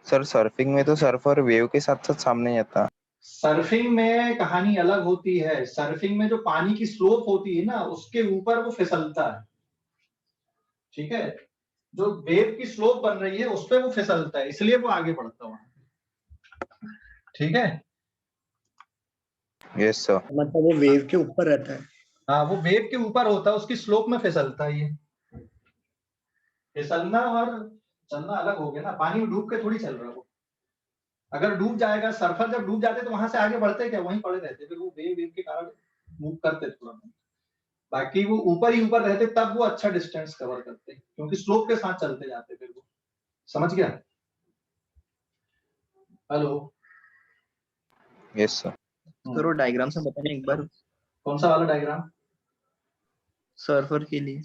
सर सर्फिंग में तो सर्फ और वेव के साथ साथ सामने आता। सर्फिंग में कहानी अलग होती है। सर्फिंग में जो पानी की स्लोप होती है ना, उसके ऊपर वो फिसलता है। ठीक है, जो वेव की स्लोप बन रही है उस पर वो फिसलता है, इसलिए वो आगे बढ़ता है वहां। ठीक है, यस सर। मतलब वो वेव के ऊपर रहता है। हाँ, वो वेव के ऊपर होता है, उसकी स्लोप में फिसलता है। ये फिसलना और चलना अलग हो गया ना। पानी में डूब के थोड़ी चल रहा है वो। अगर डूब जाएगा, सर्फर जब डूब जाते तो वहां से आगे बढ़ते क्या? वहीं पड़े रहते, फिर वो वेव के कारण मूव करते थोड़ा। बाकी वो ऊपर ही ऊपर रहते तब वो अच्छा डिस्टेंस कवर करते, क्योंकि स्लोप के साथ चलते जाते फिर वो। समझ गया? हेलो? Yes sir. सर वो डायग्राम से बताना एक बार, कौन सा वाला डायग्राम? सर्फर के लिए।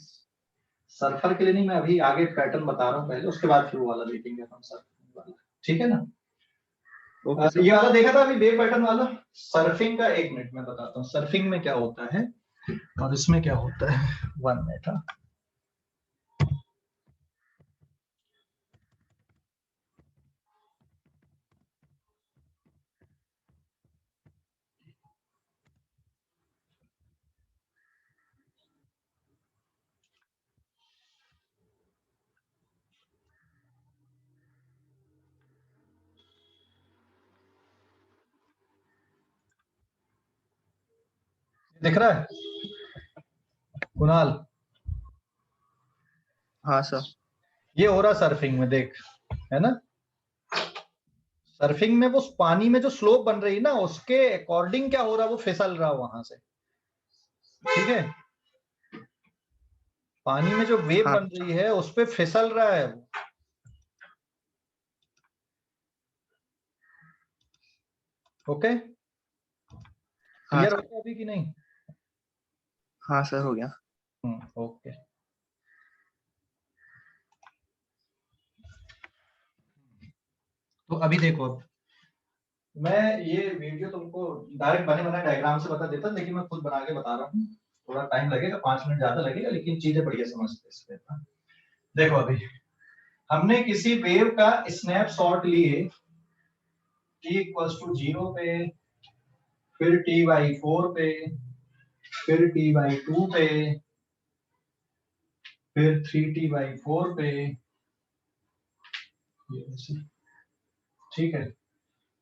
सर्फर के लिए नहीं, मैं अभी आगे पैटर्न बता रहा हूँ पहले, उसके बाद फिर वो वाला देखेंगे हम सर्फिंग वाला। ठीक है ना? Okay sir. ये वाला देखा था अभी वेव पैटर्न वाला। सर्फिंग का 1 मिनट में बताता हूँ सर्फिंग में क्या होता है और इसमें क्या होता है। 1 मिनट। हाँ, दिख रहा है कुणाल? हाँ सर। ये हो रहा सर्फिंग में, देख, है ना? सर्फिंग में वो पानी में जो स्लोप बन रही है ना, उसके अकॉर्डिंग क्या हो रहा है, वो फिसल रहा है वहां से। ठीक है, पानी में जो वेव हाँ। बन रही है उस पे फिसल रहा है वो। ओके, हाँ क्लियर सर। होगा अभी कि नहीं? हाँ सर हो गया। ओके। तो अभी देखो, मैं ये वीडियो तुमको डायरेक्ट बने बनाए डायग्राम से बता देता, लेकिन मैं खुद बना के बता रहा हूँ। थोड़ा टाइम लगेगा, 5 मिनट ज्यादा लगेगा, लेकिन चीजें बढ़िया समझते इसमें। देखो, अभी हमने किसी वेव का स्नैपशॉट लिए t इक्वल्स टू 0 पे, फिर t/4 पे, फिर t/2 पे, फिर 3t/4 पे। ठीक है,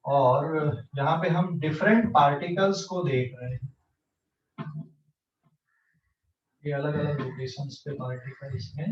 और यहाँ पे हम डिफरेंट पार्टिकल्स को देख रहे हैं। ये अलग अलग लोकेशंस पे पार्टिकल्स हैं।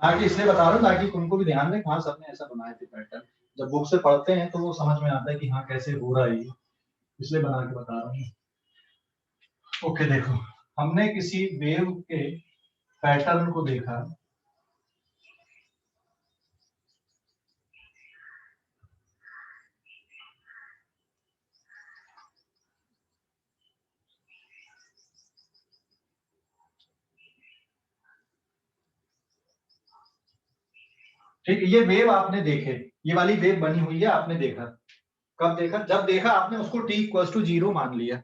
आगे इसलिए बता रहा हूँ ताकि तुमको भी ध्यान रहे, हाँ सबने ऐसा बनाए थे पैटर्न। जब बुक से पढ़ते हैं तो वो समझ में आता है कि हाँ कैसे हो रहा है ये, इसलिए बना के बता रहा हूँ। ओके, देखो, हमने किसी वेव के पैटर्न को देखा। ठीक है, ये वेव आपने देखे, ये वाली वेव बनी हुई है, आपने देखा। कब देखा? जब देखा आपने उसको t इक्वल्स टू 0 मान लिया।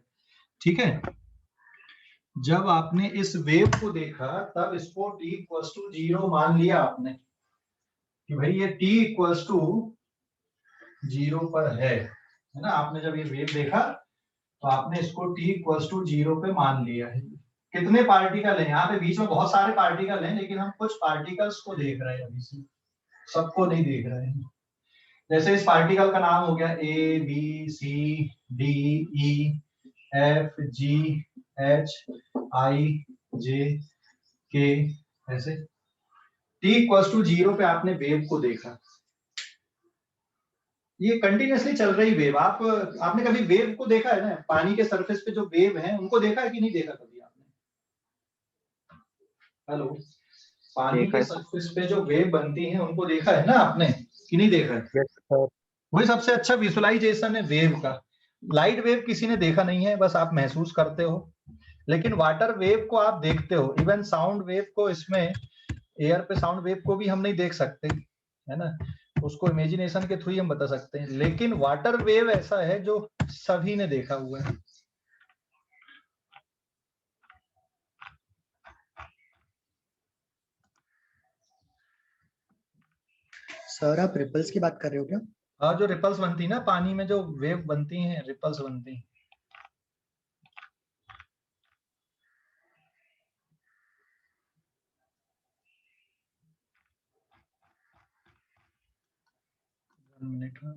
ठीक है, जब आपने इस वेव को देखा तब इसको t इक्वल्स टू 0 मान लिया आपने कि भाई ये t इक्वल्स टू 0 पर है ना? आपने जब ये वेव देखा तो आपने इसको t इक्वल्स टू 0 पे मान लिया है। कितने पार्टिकल हैं यहाँ पे? बीच में बहुत सारे पार्टिकल हैं, लेकिन हम कुछ पार्टिकल्स को देख रहे हैं अभी से, सबको नहीं देख रहे हैं। जैसे इस पार्टिकल का नाम हो गया A B C D E F G H I J K, ऐसे। t इक्वल्स टू 0 पे आपने वेव को देखा, ये कंटिन्यूअसली चल रही वेव। आपने कभी वेव को देखा है ना? पानी के सरफेस पे जो वेव है उनको देखा है कि नहीं देखा कभी आपने? हेलो, पानी देखा के है। सरफेस पे जो वेव बनती है उनको देखा है ना आपने? कि नहीं देख रहे? Yes sir. वही सबसे अच्छा विजुअलाइजेशन है वेव का। लाइट वेव किसी ने देखा नहीं है, बस आप महसूस करते हो, लेकिन वाटर वेव को आप देखते हो। इवन साउंड वेव को, इसमें एयर पे साउंड वेव को भी हम नहीं देख सकते, है ना, उसको इमेजिनेशन के थ्रू ही हम बता सकते हैं, लेकिन वाटर वेव ऐसा है जो सभी ने देखा हुआ है। सर आप रिपल्स की बात कर रहे हो क्या? हाँ, जो रिपल्स बनती है ना पानी में, जो वेव बनती हैं, रिपल्स बनती हैं। मिनट में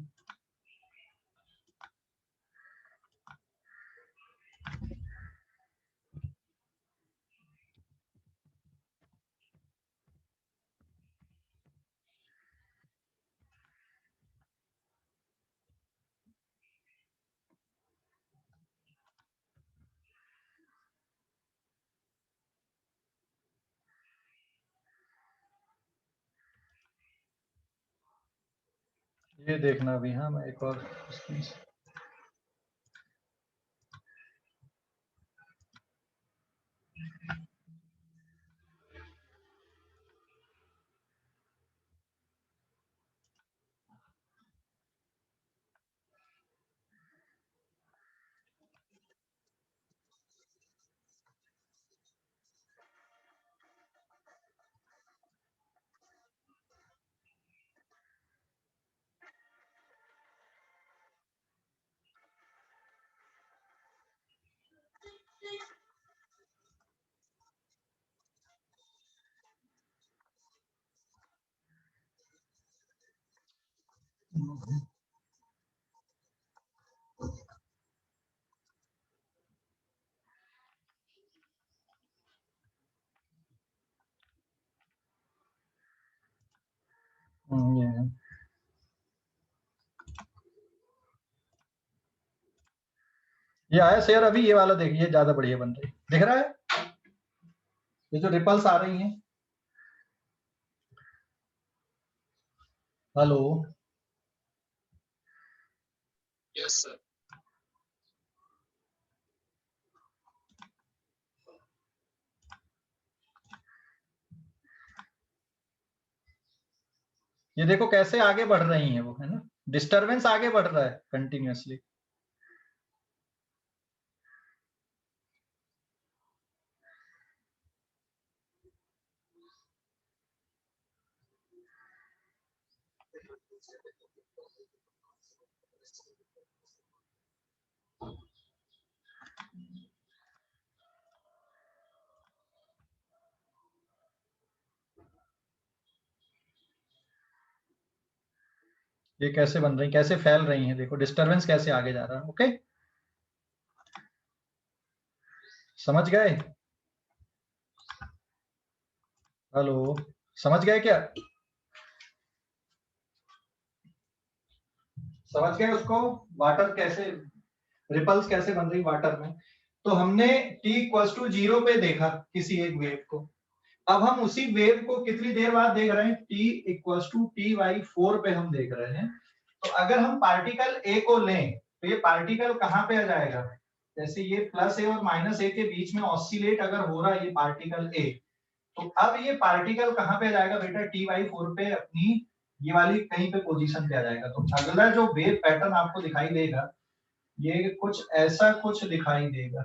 ये देखना अभी। हाँ, मैं एक और ये है। ये आया शेयर अभी, ये वाला देखिए, ज्यादा बढ़िया बन रही, दिख रहा है ये जो रिपल्स आ रही हैं। Hello, yes sir. ये देखो कैसे आगे बढ़ रही हैं वो, है ना, डिस्टरबेंस आगे बढ़ रहा है कंटिन्यूअसली। ये कैसे बन रही, कैसे फैल रही हैं, देखो डिस्टरबेंस कैसे आगे जा रहा है। ओके, समझ गए? हेलो, समझ गए क्या? समझ गए उसको, वाटर कैसे, रिपल्स कैसे बन रही वाटर में। तो हमने t इक्वल्स टू 0 पे देखा किसी एक वेव को। अब हम उसी वेव को कितनी देर बाद देख रहे हैं, t इक्वल्स टू t/4 पे हम देख रहे हैं। तो अगर हम पार्टिकल a को लें तो ये पार्टिकल कहाँ पे आ जाएगा, जैसे ये प्लस a और माइनस a के बीच में ऑसिलेट अगर हो रहा है ये पार्टिकल a, तो अब ये पार्टिकल कहाँ पे आ जाएगा बेटा, t/4 पे अपनी ये वाली कहीं पे पोजीशन पे आ जाएगा। तो अगला जो वेव पैटर्न आपको दिखाई देगा ये कुछ ऐसा कुछ दिखाई देगा,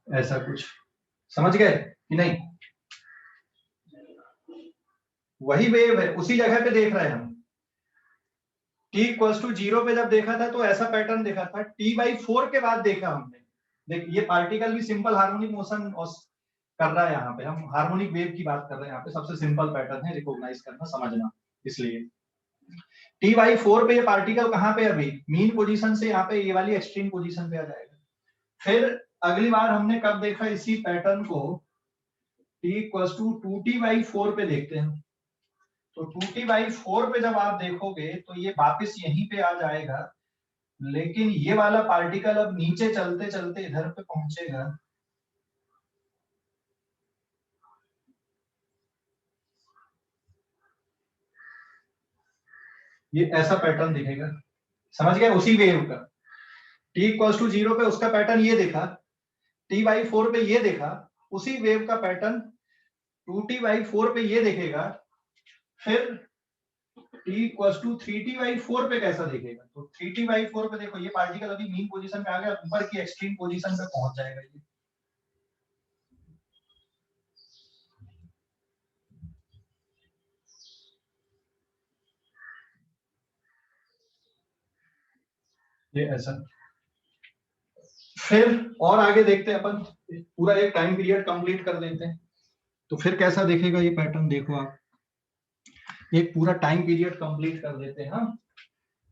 ऐसा कुछ। समझ गए कि नहीं? वही वेव है, उसी जगह पे देख रहे हैं हम। t इक्वल्स टू 0 पे जब देखा था तो ऐसा पैटर्न देखा था, t/4 के बाद देखा हमने। देख, ये पार्टिकल भी सिंपल हार्मोनिक मोशन कर रहा है, यहाँ पे हम हार्मोनिक वेव की बात कर रहे हैं। यहाँ पे सबसे सिंपल पैटर्न है, रिकॉग्नाइज करना, समझना। इसलिए t/4 पे ये पार्टिकल कहाँ पे, अभी मीन पोजीशन से यहाँ पे ये वाली एक्सट्रीम पोजीशन पे आ जाएगा। फिर अगली बार हमने कब देखा इसी पैटर्न को, t इक्वल्स टू 2t/4 पे देखते हैं। तो 2t/4 पे जब आप देखोगे तो ये वापस यहीं पे आ जाएगा, लेकिन ये वाला पार्टिकल अब नीचे चलते चलते इधर पे पहुंचेगा, ये ऐसा पैटर्न दिखेगा। समझ गए? उसी वेव का t इक्वल टू 0 पे उसका पैटर्न ये देखा, t/4 पे ये देखा, उसी वेव का पैटर्न 2t/4 पे ये देखेगा, फिर t इक्वल टू 3t/4 पे कैसा दिखेगा? तो 3t/4 पे देखो, ये पार्टिकल अभी मीन पोजीशन पे आ गया, ऊपर की एक्सट्रीम पोजीशन पे पहुंच जाएगा ये ऐसा। फिर और आगे देखते हैं अपन, पूरा एक टाइम पीरियड कंप्लीट कर लेते हैं, तो फिर कैसा दिखेगा ये पैटर्न। देखो आप, एक पूरा टाइम पीरियड कंप्लीट कर देते हैं हम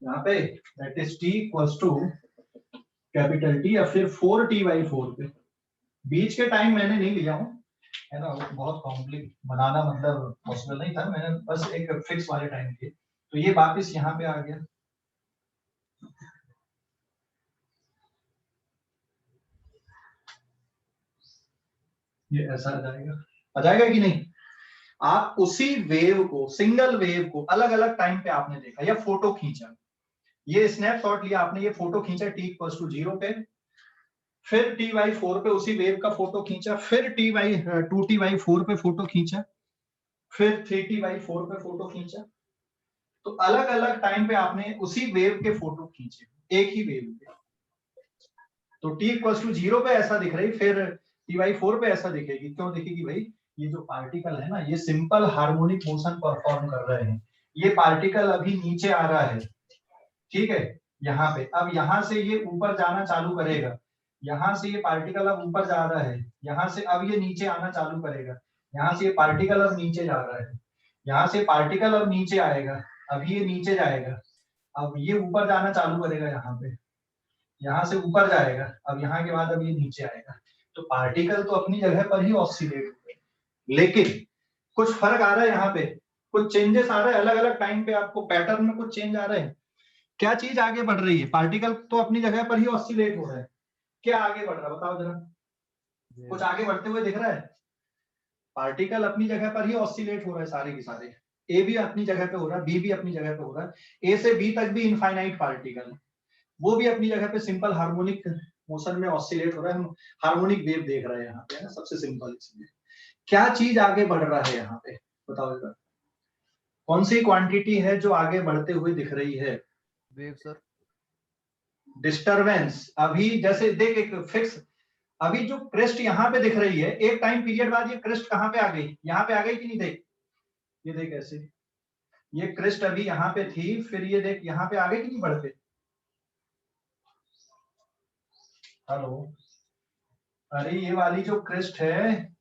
यहाँ पे, that is t equals to capital T या फिर 4t/4 पे। बीच के टाइम मैंने नहीं लिया हूँ, है ना, बहुत कॉम्प्लिकेट बनाना मतलब पॉसिबल नहीं था, मैंने बस एक फिक्स वाले टाइम लिए, तो ये वापस यहाँ पे आ गया। ये ऐसा आ जाएगा कि नहीं? आप उसी वेव को, सिंगल वेव को अलग अलग टाइम पे आपने देखा या फोटो खींचा, ये स्नैपशॉट लिया आपने, ये फोटो खींचा t इक्वल टू 0 पे, फिर t/4 पे उसी वेव का फोटो खींचा, फिर 2t/4 पे फोटो खींचा, फिर 3t/4 पे फोटो खींचा। तो अलग अलग टाइम पे आपने उसी वेव के फोटो खींचे, एक ही वेव के। तो t इक्वल टू 0 पे ऐसा दिख रही, फिर t/4 पे ऐसा दिखेगी। क्यों दिखेगी भाई? ये जो पार्टिकल है ना, ये सिंपल हार्मोनिक मोशन परफॉर्म कर रहे हैं। ये पार्टिकल अभी नीचे आ रहा है, ठीक है, यहाँ पे। अब यहाँ से ये ऊपर जाना चालू करेगा, यहाँ से ये पार्टिकल अब ऊपर जा रहा है, यहाँ से अब ये नीचे आना चालू करेगा, यहाँ से ये पार्टिकल अब नीचे जा रहा है, यहाँ से पार्टिकल अब नीचे आएगा, अभी ये नीचे जाएगा, अब ये ऊपर जाना चालू करेगा, यहाँ पे, यहाँ से ऊपर जाएगा, अब यहाँ के बाद अब ये नीचे आएगा। तो पार्टिकल तो अपनी जगह पर ही ऑसिलेट हो रहे, लेकिन कुछ फर्क आ रहा है यहाँ पे, कुछ चेंजेस आ रहे हैं, अलग अलग टाइम पे आपको पैटर्न में कुछ चेंज आ रहे हैं। क्या चीज आगे बढ़ रही है? पार्टिकल तो अपनी जगह पर ही ऑसिलेट हो रहा है, क्या आगे बढ़ रहा है बताओ जरा? कुछ आगे बढ़ते हुए दिख रहा है? पार्टिकल अपनी जगह पर ही ऑसिलेट हो रहा है सारे के सारे, ए भी अपनी जगह पे हो रहा है, बी भी अपनी जगह पे हो रहा है, ए से बी तक भी इनफाइनाइट पार्टिकल, वो भी अपनी जगह पे सिंपल हार्मोनिक मोशन में ऑसिलेट हो रहा है। हम हार्मोनिक वेव देख रहे हैं यहाँ पे, है ना, सबसे सिंपल। इसलिए क्या चीज आगे बढ़ रहा है यहाँ पे बताओ जरा? कौन सी क्वांटिटी है जो आगे बढ़ते हुए दिख रही है? Wave sir. डिस्टरबेंस। अभी जैसे देख, एक फिक्स, अभी जो क्रेस्ट यहाँ पे दिख रही है, एक टाइम पीरियड बाद ये क्रेस्ट कहाँ पे आ गई? यहाँ पे आ गई कि नहीं? देख, ये देख ऐसे, ये क्रेस्ट अभी यहाँ पे थी, फिर ये देख यहाँ पे आ गई कि नहीं बढ़ते? हेलो, अरे ये वाली जो क्रेस्ट है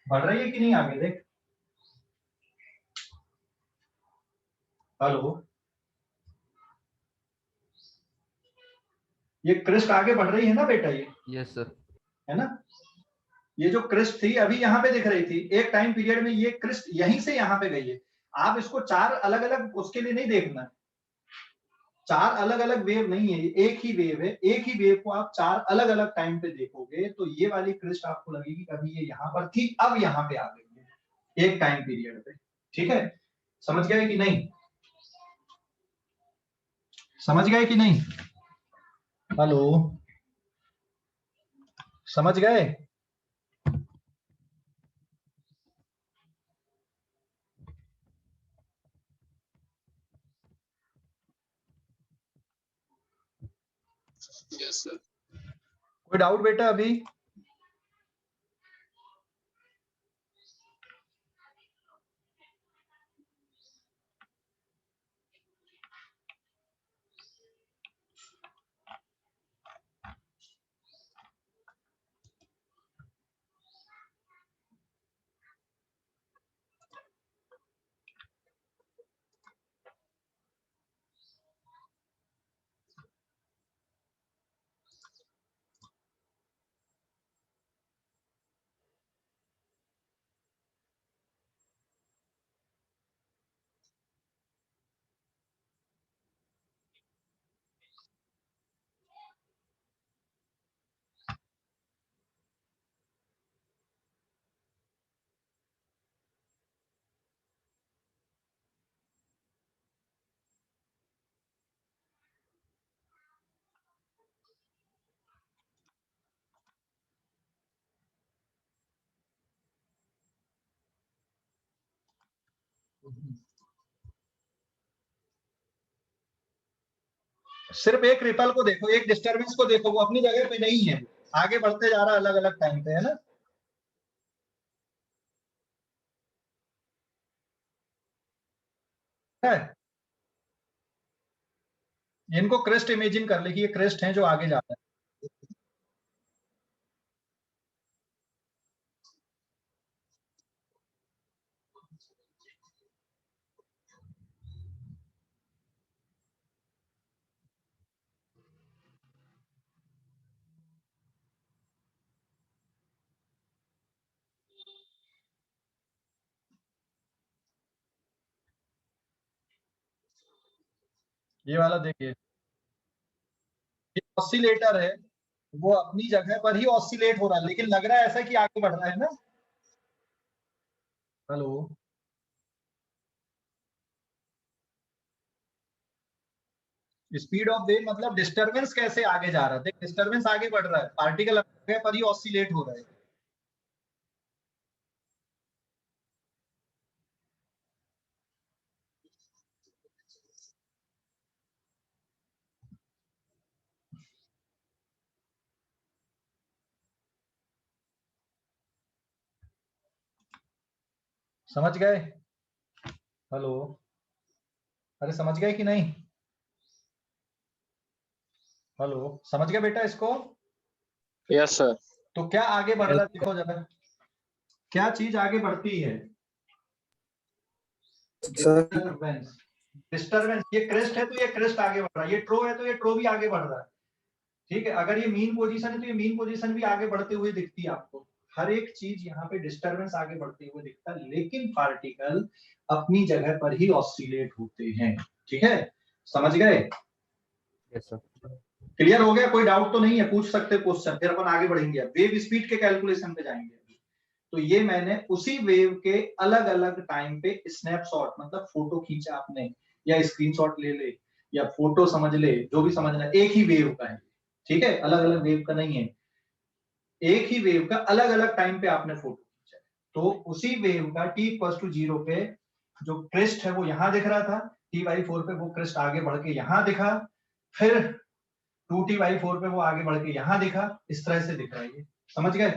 बढ़ रही है कि नहीं आगे? देख, हेलो, ये क्रेस्ट आगे बढ़ रही है ना बेटा? ये यस सर। है ना, ये जो क्रिस्ट थी अभी यहाँ पे दिख रही थी, एक टाइम पीरियड में ये क्रिस्ट यहीं से यहाँ पे गई है। आप इसको चार अलग अलग उसके लिए नहीं देखना, चार अलग अलग वेव नहीं है, एक ही वेव है। एक ही वेव को आप चार अलग अलग टाइम पे देखोगे तो ये वाली क्रिस्ट आपको लगेगी कभी ये यहाँ पर थी, अब यहाँ पे आ गई है एक टाइम पीरियड पे। ठीक है, समझ गए कि नहीं? समझ गए कि नहीं? हेलो, समझ गए? Yes, sir. कोई डाउट बेटा अभी? सिर्फ एक रिपल को देखो, एक डिस्टरबेंस को देखो, वो अपनी जगह पे नहीं है, आगे बढ़ते जा रहा है अलग अलग टाइम पे, है ना। है इनको क्रेस्ट इमेजिन कर ले कि ये क्रेस्ट है जो आगे जाता है। ये वाला देखिए, ये ऑसिलेटर है, वो अपनी जगह पर ही ऑसिलेट हो रहा है, लेकिन लग रहा है ऐसा कि आगे बढ़ रहा है ना। हेलो, स्पीड ऑफ वेव मतलब डिस्टरबेंस कैसे आगे जा रहा है, देख डिस्टरबेंस आगे बढ़ रहा है, पार्टिकल अपनी जगह पर ही ऑसिलेट हो रहा है। समझ गए? हेलो, अरे समझ गए कि नहीं? हेलो, समझ गए बेटा इसको? Yes sir. तो क्या आगे बढ़ रहा है, देखो जरा क्या चीज आगे बढ़ती है। डिस्टरबेंस, डिस्टरबेंस, ये क्रेस्ट है तो ये क्रेस्ट आगे बढ़ रहा है, ये ट्रो है तो ये ट्रो भी आगे बढ़ रहा है। ठीक है, अगर ये मीन पोजीशन है तो ये मीन पोजीशन भी आगे बढ़ते हुए दिखती है आपको। हर एक चीज यहाँ पे डिस्टरबेंस आगे बढ़ते हुए दिखता है, लेकिन पार्टिकल अपनी जगह पर ही ऑसिलेट होते हैं। ठीक है, समझ गए? Yes sir. क्लियर हो गया? कोई डाउट तो नहीं है? पूछ सकते क्वेश्चन, फिर अपन आगे बढ़ेंगे। वेव स्पीड के कैलकुलेशन पे जाएंगे। तो ये मैंने उसी वेव के अलग अलग टाइम पे स्नैपशॉट मतलब फोटो खींचा आपने, या स्क्रीनशॉट ले ले, या फोटो समझ ले, जो भी समझना, एक ही वेव का है। ठीक है, अलग अलग वेव का नहीं है, एक ही वेव का अलग अलग टाइम पे आपने फोटो खींचा। तो उसी वेव का t=0 पे जो क्रेस्ट है वो यहां दिख रहा था, t/4 पे वो क्रेस्ट आगे बढ़ के यहां दिखा, फिर 2t/4 पे वो आगे बढ़ के यहां दिखा, इस तरह से दिख रहा है ये। समझ गए?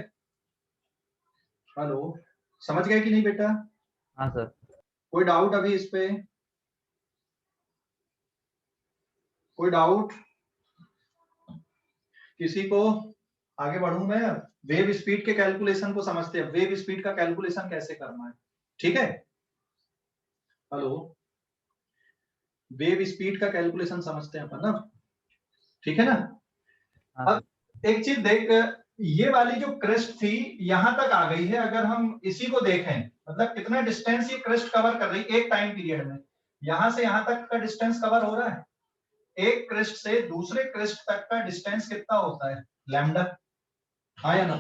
हेलो, समझ गए कि नहीं बेटा? हाँ सर। कोई डाउट अभी इस पे? कोई डाउट किसी को? आगे बढ़ूं मैं? वेव स्पीड के कैलकुलेशन को समझते हैं, वेव स्पीड का कैलकुलेशन कैसे करना है। ठीक है, हेलो, वेव स्पीड का कैलकुलेशन समझते हैं अपन ना, ठीक है ना। अब एक चीज देख, ये वाली जो क्रेस्ट थी यहां तक आ गई है, अगर हम इसी को देखें मतलब कितना डिस्टेंस ये क्रेस्ट कवर कर रही है एक टाइम पीरियड में, यहां से यहां तक का डिस्टेंस कवर हो रहा है। एक क्रेस्ट से दूसरे क्रेस्ट तक का डिस्टेंस कितना होता है? लैम्डा, हाँ या ना?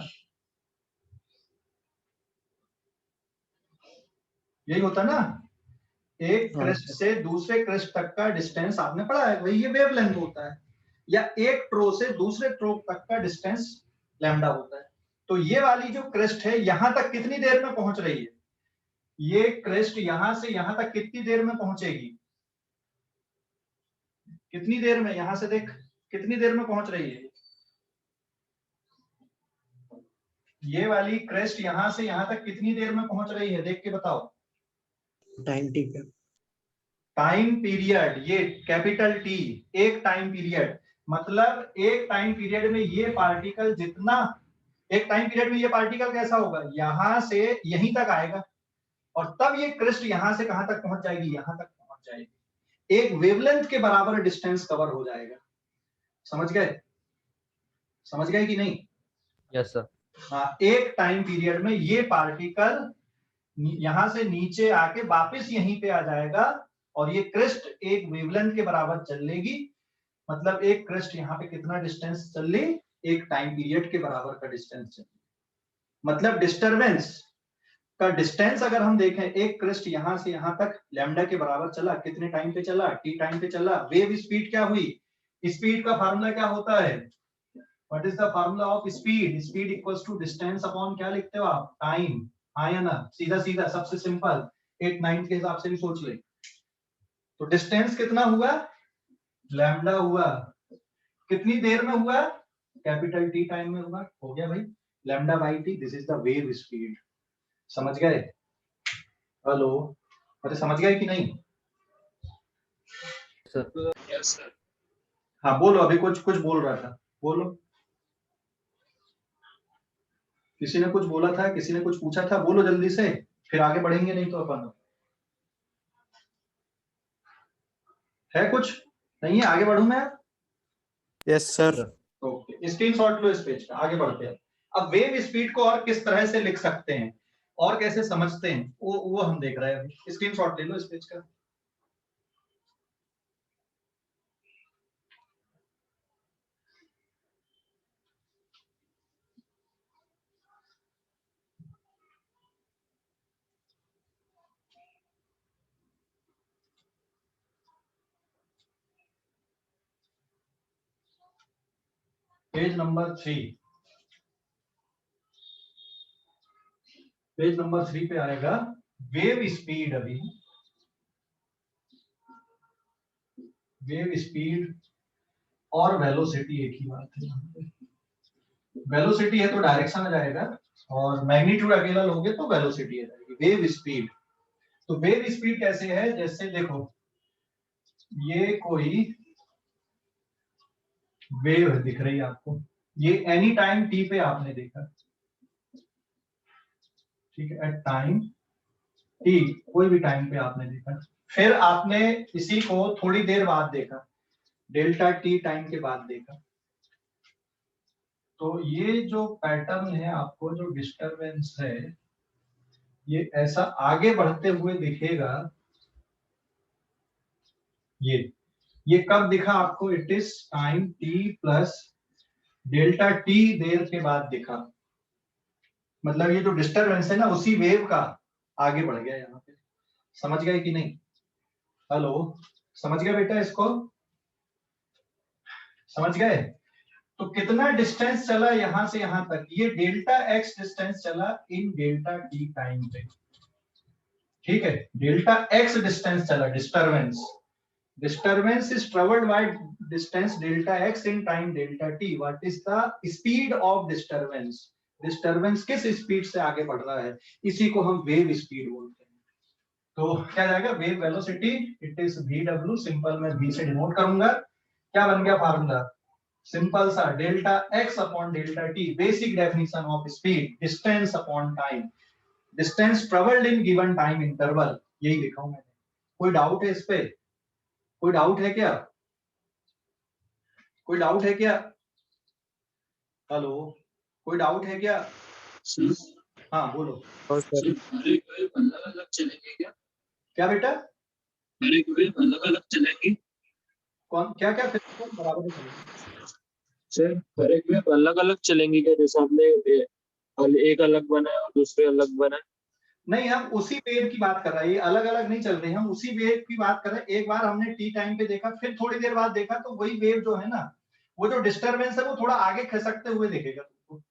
यही होता ना, एक क्रेस्ट से दूसरे क्रेस्ट तक का डिस्टेंस आपने पढ़ा है, वही ये वेवलेंथ होता है। या एक ट्रो से दूसरे ट्रो तक का डिस्टेंस लैम्डा होता है। तो ये वाली जो क्रेस्ट है यहां तक कितनी देर में पहुंच रही है? ये क्रेस्ट यहां से यहां तक कितनी देर में पहुंचेगी? कितनी देर में, यहां से देख कितनी देर में पहुंच रही है? ये वाली क्रेस्ट यहां से यहां तक कितनी देर में पहुंच रही है, देख के बताओ। टाइम ठीक है, टाइम पीरियड, ये कैपिटल टी, एक टाइम पीरियड मतलब एक टाइम पीरियड में ये पार्टिकल जितना, एक टाइम पीरियड में ये पार्टिकल कैसा होगा, यहां से यहीं तक आएगा और तब ये क्रिस्ट यहां से कहां तक पहुंच जाएगी, यहां तक पहुंच जाएगी। एक वेवलेंथ के बराबर डिस्टेंस कवर हो जाएगा। समझ गए? समझ गए कि नहीं? Yes sir. हाँ, एक टाइम पीरियड में ये पार्टिकल यहां से नीचे आके वापस यहीं पे आ जाएगा और ये क्रिस्ट एक वेवलेंथ के बराबर चलेगी। मतलब एक क्रिस्ट यहाँ पे कितना डिस्टेंस चल ली, एक टाइम पीरियड के बराबर का डिस्टेंस चल ली। मतलब डिस्टरबेंस का डिस्टेंस अगर हम देखें, एक क्रिस्ट यहां से यहां तक लैम्डा के बराबर चला, कितने टाइम पे चला, टी टाइम पे चला। वेव स्पीड क्या हुई? स्पीड का फार्मूला क्या होता है? What is the formula of speed? Speed equals to distance upon क्या लिखते हो आप? टाइम, हाँ या ना? सीधा सीधा, सबसे सिंपल। 8/9 के हिसाब से भी सोच ले। तो डिस्टेंस कितना हुआ, लैम्डा हुआ, कितनी देर में हुआ, कैपिटल टी टाइम में हुआ, हो गया भाई, lambda by T, this is the wave speed. समझ गए? हेलो, अरे समझ गए कि नहीं? Sir yes sir. हाँ बोलो, अभी कुछ कुछ बोल रहा था, बोलो। किसी ने कुछ बोला था, किसी ने कुछ पूछा था, बोलो जल्दी से, फिर आगे बढ़ेंगे नहीं तो अपन। है कुछ? नहीं है, आगे बढ़ूं मैं? Yes sir. ओके, स्क्रीनशॉट लो इस पेज का, आगे बढ़ते हैं। अब वेव स्पीड को और किस तरह से लिख सकते हैं और कैसे समझते हैं, वो हम देख रहे हैं अभी। स्क्रीनशॉट ले लो इस पेज का। पेज नंबर 3, पेज नंबर 3 पे आएगा वेव स्पीड। अभी वेव स्पीड और वेलोसिटी एक ही बात है। वेलोसिटी है तो डायरेक्शन आ जाएगा, और मैग्नीट्यूड अकेला लोगे तो वेलोसिटी आ जाएगी। वेव स्पीड, तो वेव स्पीड कैसे है, जैसे देखो ये कोई वेव दिख रही है आपको, ये एनी टाइम टी पे आपने देखा, ठीक है, एट टाइम टी, कोई भी टाइम पे आपने देखा, फिर आपने इसी को थोड़ी देर बाद देखा, डेल्टा टी टाइम के बाद देखा। तो ये जो पैटर्न है आपको, जो डिस्टरबेंस है, ये ऐसा आगे बढ़ते हुए दिखेगा। ये कब दिखा आपको, it is time T plus delta T there के बाद दिखा। मतलब ये जो डिस्टरबेंस है ना, उसी वेव का आगे बढ़ गया यहाँ पे। समझ गए कि नहीं? हेलो, समझ गया बेटा इसको? समझ गए? तो कितना डिस्टेंस चला यहां से यहां तक, ये डेल्टा एक्स डिस्टेंस चला इन डेल्टा टी टाइम पे, ठीक है, डेल्टा एक्स डिस्टेंस चला। Disturbance is travelled by distance delta x in time delta T. What is the speed of disturbance? Disturbance किस स्पीड से आगे बढ़ रहा है, इसी को हम वेव स्पीड बोलते हैं। तो क्या जाएगा, wave velocity, it is V W, simple मैं वी से डिनोट करूंगा। क्या बन गया फार्मूला, सिंपल सा, delta x upon delta T, basic definition of speed, distance upon time, distance travelled in given time interval. यही लिखा हूं मैंने। कोई डाउट है इस पे? कोई डाउट है क्या? कोई डाउट है क्या? हेलो, कोई डाउट है क्या? हाँ बोलो। अलग अलग चलेंगे क्या? क्या बेटा? अलग अलग चलेंगी कौन, क्या क्या बराबर नहीं चलेगी? सर, हर एक वेव अलग अलग चलेंगी क्या? जैसे आपने एक अलग बनाया और दूसरे अलग बनाए। नहीं, हम उसी वेव की बात कर रहे हैं, ये अलग अलग नहीं चल रही, हम उसी वेव की बात कर रहे हैं। एक बार हमने टी टाइम पे देखा, फिर थोड़ी देर बाद देखा, तो वही वेव जो है ना, वो जो डिस्टरबेंस है वो थोड़ा आगे खसकते हुए दिखेगा तुमको,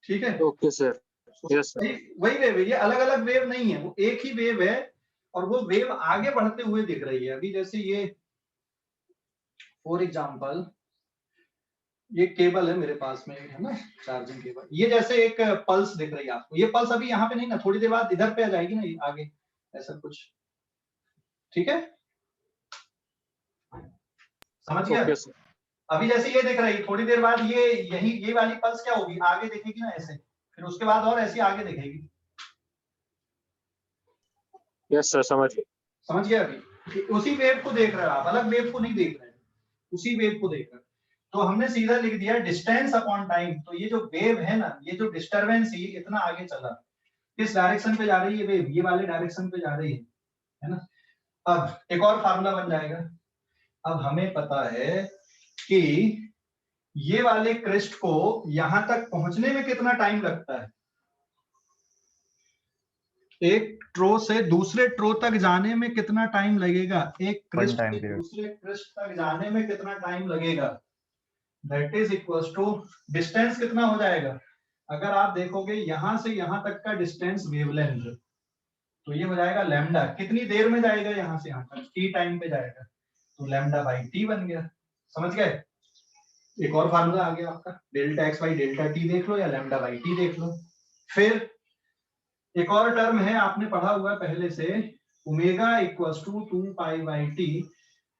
ठीक है? Okay sir, yes sir. वही वेव है, ये अलग अलग वेव नहीं है, वो एक ही वेव है, और वो वेव आगे बढ़ते हुए दिख रही है। अभी जैसे ये फॉर एग्जाम्पल ये केबल है मेरे पास में, है ना, चार्जिंग केबल, ये जैसे एक पल्स दिख रही है आपको, ये पल्स अभी यहाँ पे नहीं ना, थोड़ी देर बाद इधर पे आ जाएगी ना, ये आगे ऐसा कुछ, ठीक है? समझ गया? Okay sir. अभी जैसे ये दिख रही है, थोड़ी देर बाद ये वाली पल्स क्या होगी, आगे दिखेगी ना ऐसे, फिर उसके बाद और ऐसी आगे दिखेगी। यस सर, समझ गया। समझ गया? अभी उसी वेव को देख रहे हो आप, अलग वेव को नहीं देख रहे, उसी वेव को देख रहे हो। तो हमने सीधा लिख दिया डिस्टेंस अपॉन टाइम। तो ये जो वेव है ना, ये जो डिस्टरबेंस है, इतना आगे चला, किस डायरेक्शन पे जा रही है वेव, ये वाले डायरेक्शन पे जा रही है ना। अब एक और फार्मूला बन जाएगा। अब हमें पता है कि ये वाले क्रिस्ट को यहां तक पहुंचने में कितना टाइम लगता है, एक ट्रो से दूसरे ट्रो तक जाने में कितना टाइम लगेगा, एक क्रिस्ट से दूसरे क्रिस्ट तक जाने में कितना टाइम लगेगा, that is equal to distance कितना हो जाएगा। अगर आप देखोगे यहां से यहां तक का डिस्टेंस वेवलेंथ, तो ये हो जाएगा लैम्डा। कितनी देर में जाएगा यहां से यहां तक? टी टाइम पे जाएगा, तो लैम्डा बाई टी बन गया। समझ गए? एक और फार्मूला आ गया आपका, delta x by delta T देख लो या लैम्डा बाई टी देख लो। फिर एक और टर्म है, आपने पढ़ा हुआ पहले से, omega equals to 2 pi by t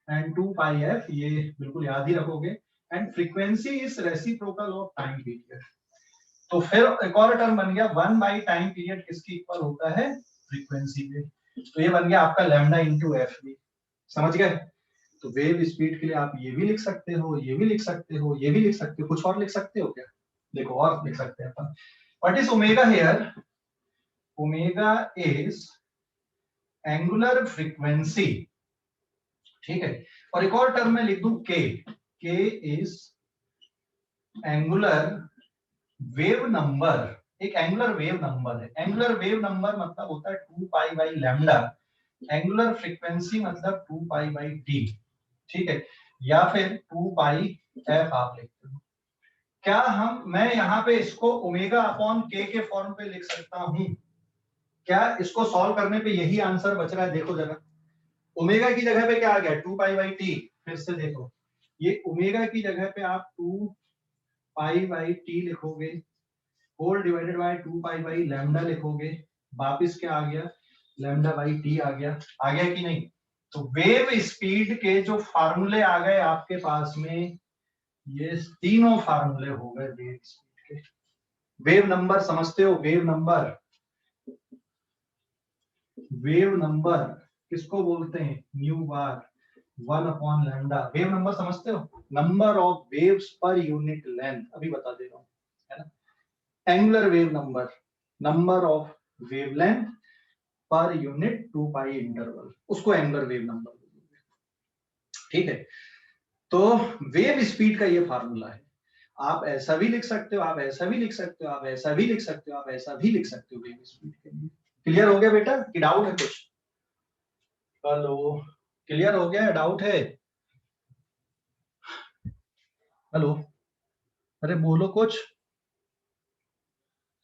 and 2 pi f, ये बिल्कुल याद ही रखोगे, and frequency is reciprocal of time period. तो फिर एक और टर्म बन गया 1 बाई टाइम पीरियड किसकी इक्वल होता है? फ्रीक्वेंसी पे। तो ये बन गया आपका लैम्डा इंटू एफ भी। समझ गए? तो वेव स्पीड के लिए आप ये भी लिख सकते हो, ये भी लिख सकते हो, ये भी लिख सकते हो। कुछ और लिख सकते हो क्या? देखो और लिख सकते हैं अपन। What is omega here? Omega is angular frequency, ठीक है। और एक और टर्म में लिख दूं के, के इज एंगुलर वेव नंबर। एक एंगुलर वेव नंबर है। एंगुलर वेव नंबर मतलब होता है 2 pi by lambda, angular frequency मतलब 2 पाई बाई टी, ठीक है, या फिर 2 पाई एफ आप लिखते हो। क्या मैं यहाँ पे इसको ओमेगा अपॉन के फॉर्म पे लिख सकता हूँ? क्या इसको सॉल्व करने पे यही आंसर बच रहा है? देखो जरा, ओमेगा की जगह पे क्या आ गया? 2 पाई बाई टी। फिर से देखो, ये ओमेगा की जगह पे आप 2 पाई बाई टी लिखोगे, whole divided by 2 pi by lambda लिखोगे, वापिस क्या आ गया? लैम्डा बाई टी आ गया। आ गया कि नहीं? तो वेव स्पीड के जो फार्मूले आ गए आपके पास में, ये तीनों फार्मूले हो गए वेव स्पीड के। वेव नंबर समझते हो? वेव नंबर, वेव नंबर किसको बोलते हैं? न्यू बार 1 अपॉन लैम्डा। वेव नंबर समझते हो? Number of waves per unit length. अभी बता दे रहा हूँ, है ना। Angular wave number, number of wavelength per unit 2 pi interval, उसको एंगुलर वेव नंबर बोलोगे, ठीक है। तो वेव स्पीड का ये फार्मूला है। आप ऐसा भी लिख सकते हो, आप ऐसा भी लिख सकते हो, आप ऐसा भी लिख सकते हो, आप ऐसा भी लिख सकते हो वेव स्पीड के लिए। क्लियर हो गया बेटा कि डाउट है कुछ? हेलो, क्लियर हो गया? डाउट है? हेलो, अरे बोलो कुछ,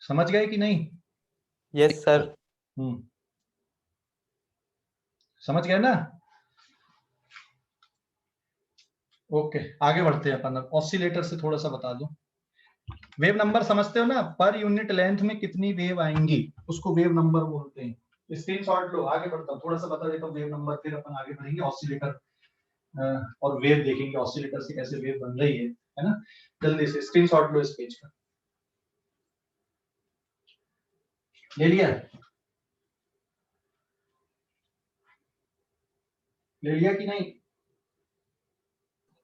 समझ गए कि नहीं? Yes sir. समझ गए ना? ओके, आगे बढ़ते हैं अपन। ऑसिलेटर से थोड़ा सा बता दूं। वेव नंबर समझते हो ना? पर यूनिट लेंथ में कितनी वेव आएंगी उसको वेव नंबर बोलते हैं। स्क्रीनशॉट लो, आगे बढ़ता हूं, थोड़ा सा बता देता हूं वेव नंबर, फिर अपन आगे बढ़ेंगे ऑसिलेटर और वेव देखेंगे, ऑसिलेटर से कैसे वेव बन रही है ना। जल्दी से स्क्रीनशॉट लो इस पेज का। ले लिया? ले लिया कि नहीं?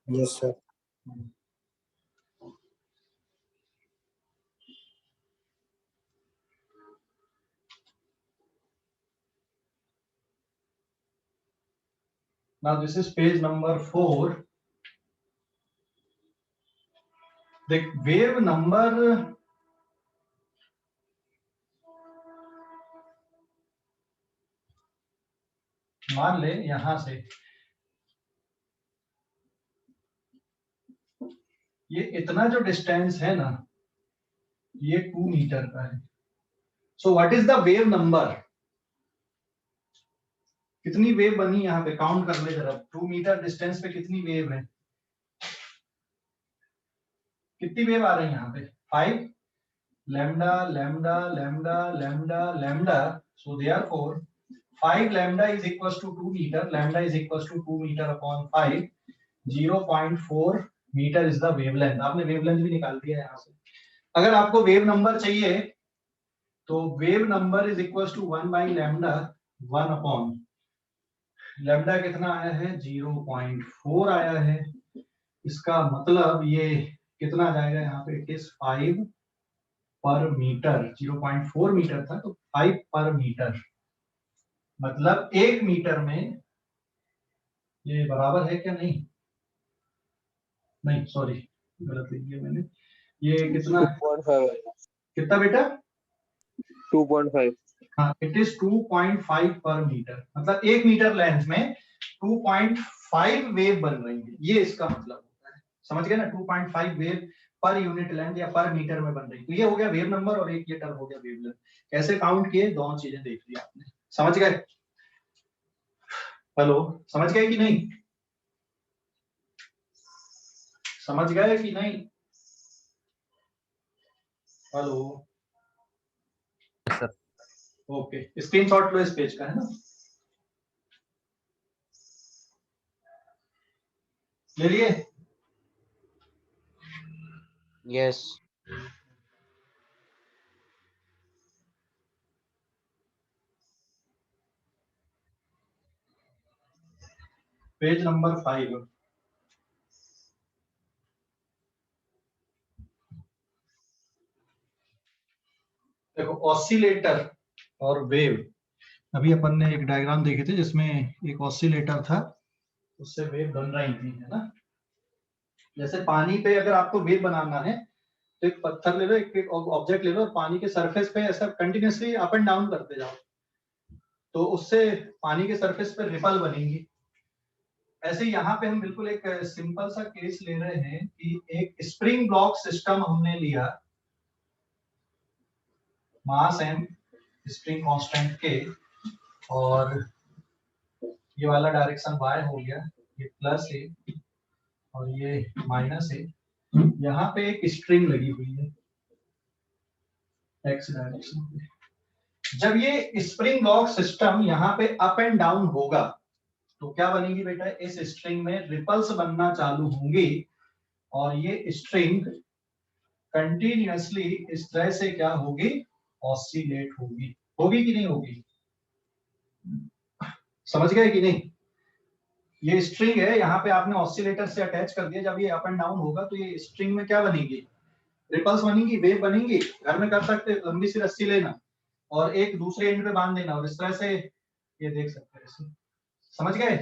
Yes sir. Now this is page number 4. The wave number मान ले यहां से ये इतना जो डिस्टेंस है ना, ये 2 मीटर का है। So what is the wave number? कितनी वेव बनी यहाँ पे? काउंट कर ले जरा, 2 मीटर डिस्टेंस पे कितनी वेव है? कितनी वेव आ रही है यहाँ पे? 5 lambda lambda lambda lambda lambda. So therefore 5 lambda is equals to 2 metre, lambda is equals to 2 metre upon 5, 0.4 metre is the wavelength. आपने वेवलेंथ भी निकाल दिया यहाँ से। अगर आपको वेव नंबर चाहिए तो wave number is equals to 1 by lambda, 1 upon lambda कितना आया है? 0.4 आया है। इसका मतलब ये कितना जाएगा यहाँ पे? इट इज 5 पर मीटर। 0.4 मीटर था तो 5 पर मीटर, मतलब 1 मीटर में ये बराबर है क्या? नहीं नहीं, सॉरी गलत लिख दिया मैंने। ये कितना 2.5 कितना बेटा? 2.5। हाँ, इट इज 2.5 पर मीटर, मतलब 1 मीटर लेंथ में 2.5 वेव बन रही है, ये इसका मतलब होता है। समझ गए ना? 2.5 वेव पर यूनिट लेंथ या पर मीटर में बन रही। तो ये हो गया वेव नंबर और एक ये टर्म हो गया वेव लेंथ। कैसे काउंट किए, दोनों चीजें देख ली आपने, समझ गए? हेलो, समझ गए कि नहीं? समझ गए कि नहीं? Hello, yes sir. Okay, screenshot लो इस पेज का, है ना? ले लिए? यस। Page number 5। देखो, ऑसिलेटर और वेव, अभी अपन ने एक डायग्राम देखे थे जिसमें एक ऑसिलेटर था, उससे वेव बन रही थी, है ना? जैसे पानी पे अगर आपको वेव बनाना है तो एक पत्थर ले लो, एक ऑब्जेक्ट ले लो और पानी के सरफेस पे ऐसा कंटिन्यूअसली अप एंड डाउन करते जाओ, तो उससे पानी के सरफेस पे रिपल बनेंगी। ऐसे यहाँ पे हम बिल्कुल एक सिंपल सा केस ले रहे हैं कि एक स्प्रिंग ब्लॉक सिस्टम हमने लिया, मास एम, स्प्रिंग कांस्टेंट के, और ये वाला डायरेक्शन y हो गया, ये प्लस है और ये माइनस है। यहाँ पे एक स्ट्रिंग लगी हुई है x डायरेक्शन पे। जब ये स्प्रिंग ब्लॉक सिस्टम यहाँ पे अप एंड डाउन होगा तो क्या बनेगी बेटा, इस स्ट्रिंग में रिपल्स बनना चालू होंगी और ये स्ट्रिंग कंटिन्यूअसली इस तरह से क्या होगी, ऑसिलेट होगी। होगी कि नहीं होगी? समझ गए कि नहीं? ये स्ट्रिंग है, यहाँ पे आपने ऑसिलेटर से अटैच कर दिया, जब ये अप एंड डाउन होगा तो ये स्ट्रिंग में क्या बनेगी, रिपल्स बनेंगी, वेव बनेंगी। घर में कर सकते, लंबी सी रस्सी लेना और एक दूसरे एंड पे बांध देना और इस तरह से ये देख सकते हैं इसे। समझ गए?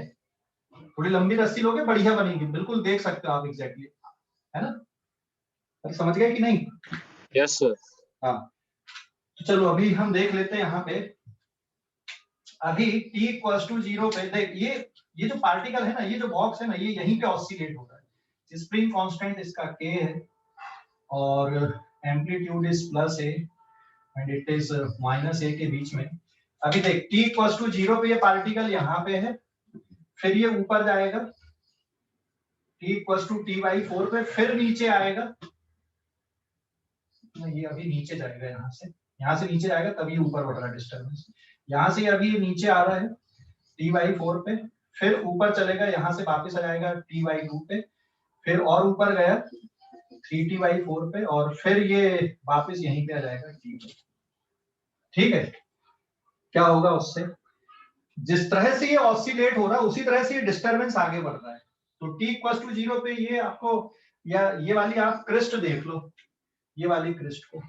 थोड़ी लंबी रस्सी लोगे बढ़िया बनेगी, बिल्कुल देख सकते हो आप एग्जैक्टली, है ना? अरे समझ गए कि नहीं? Yes sir. हाँ, तो चलो अभी हम देख लेते हैं यहाँ पे। अभी t इक्वल्स टू 0 पे देख, ये जो पार्टिकल है ना, ये जो बॉक्स है ना, ये यहीं पे ऑसिलेट हो रहा है। स्प्रिंग कांस्टेंट इसका k है और amplitude is plus a and it is minus a के बीच में। अभी देख, t इक्वल्स टू 0 पे ये पार्टिकल यहाँ पे है, फिर ये ऊपर जाएगा, t इक्वल्स टू t/4 पे, फिर नीचे आएगा, ये अभी नीचे जाएगा, यहाँ से नीचे जाएगा तभी ऊपर बढ़ रहा है डिस्टर्बेंस। यहाँ से अभी ये नीचे आ रहा है t/4 पे, फिर ऊपर चलेगा, यहाँ से वापस आ जाएगा t/2 पे, फिर और ऊपर गया 3t/4 पे और फिर ये वापस यहीं पे आ जाएगा t। ठीक है, क्या होगा उससे, जिस तरह से ये ऑसिलेट हो रहा है उसी तरह से ये डिस्टर्बेंस आगे बढ़ रहा है। तो t इक्वल्स टू 0 पे ये आपको, या ये वाली आप क्रिस्ट देख लो, ये वाली क्रिस्ट को,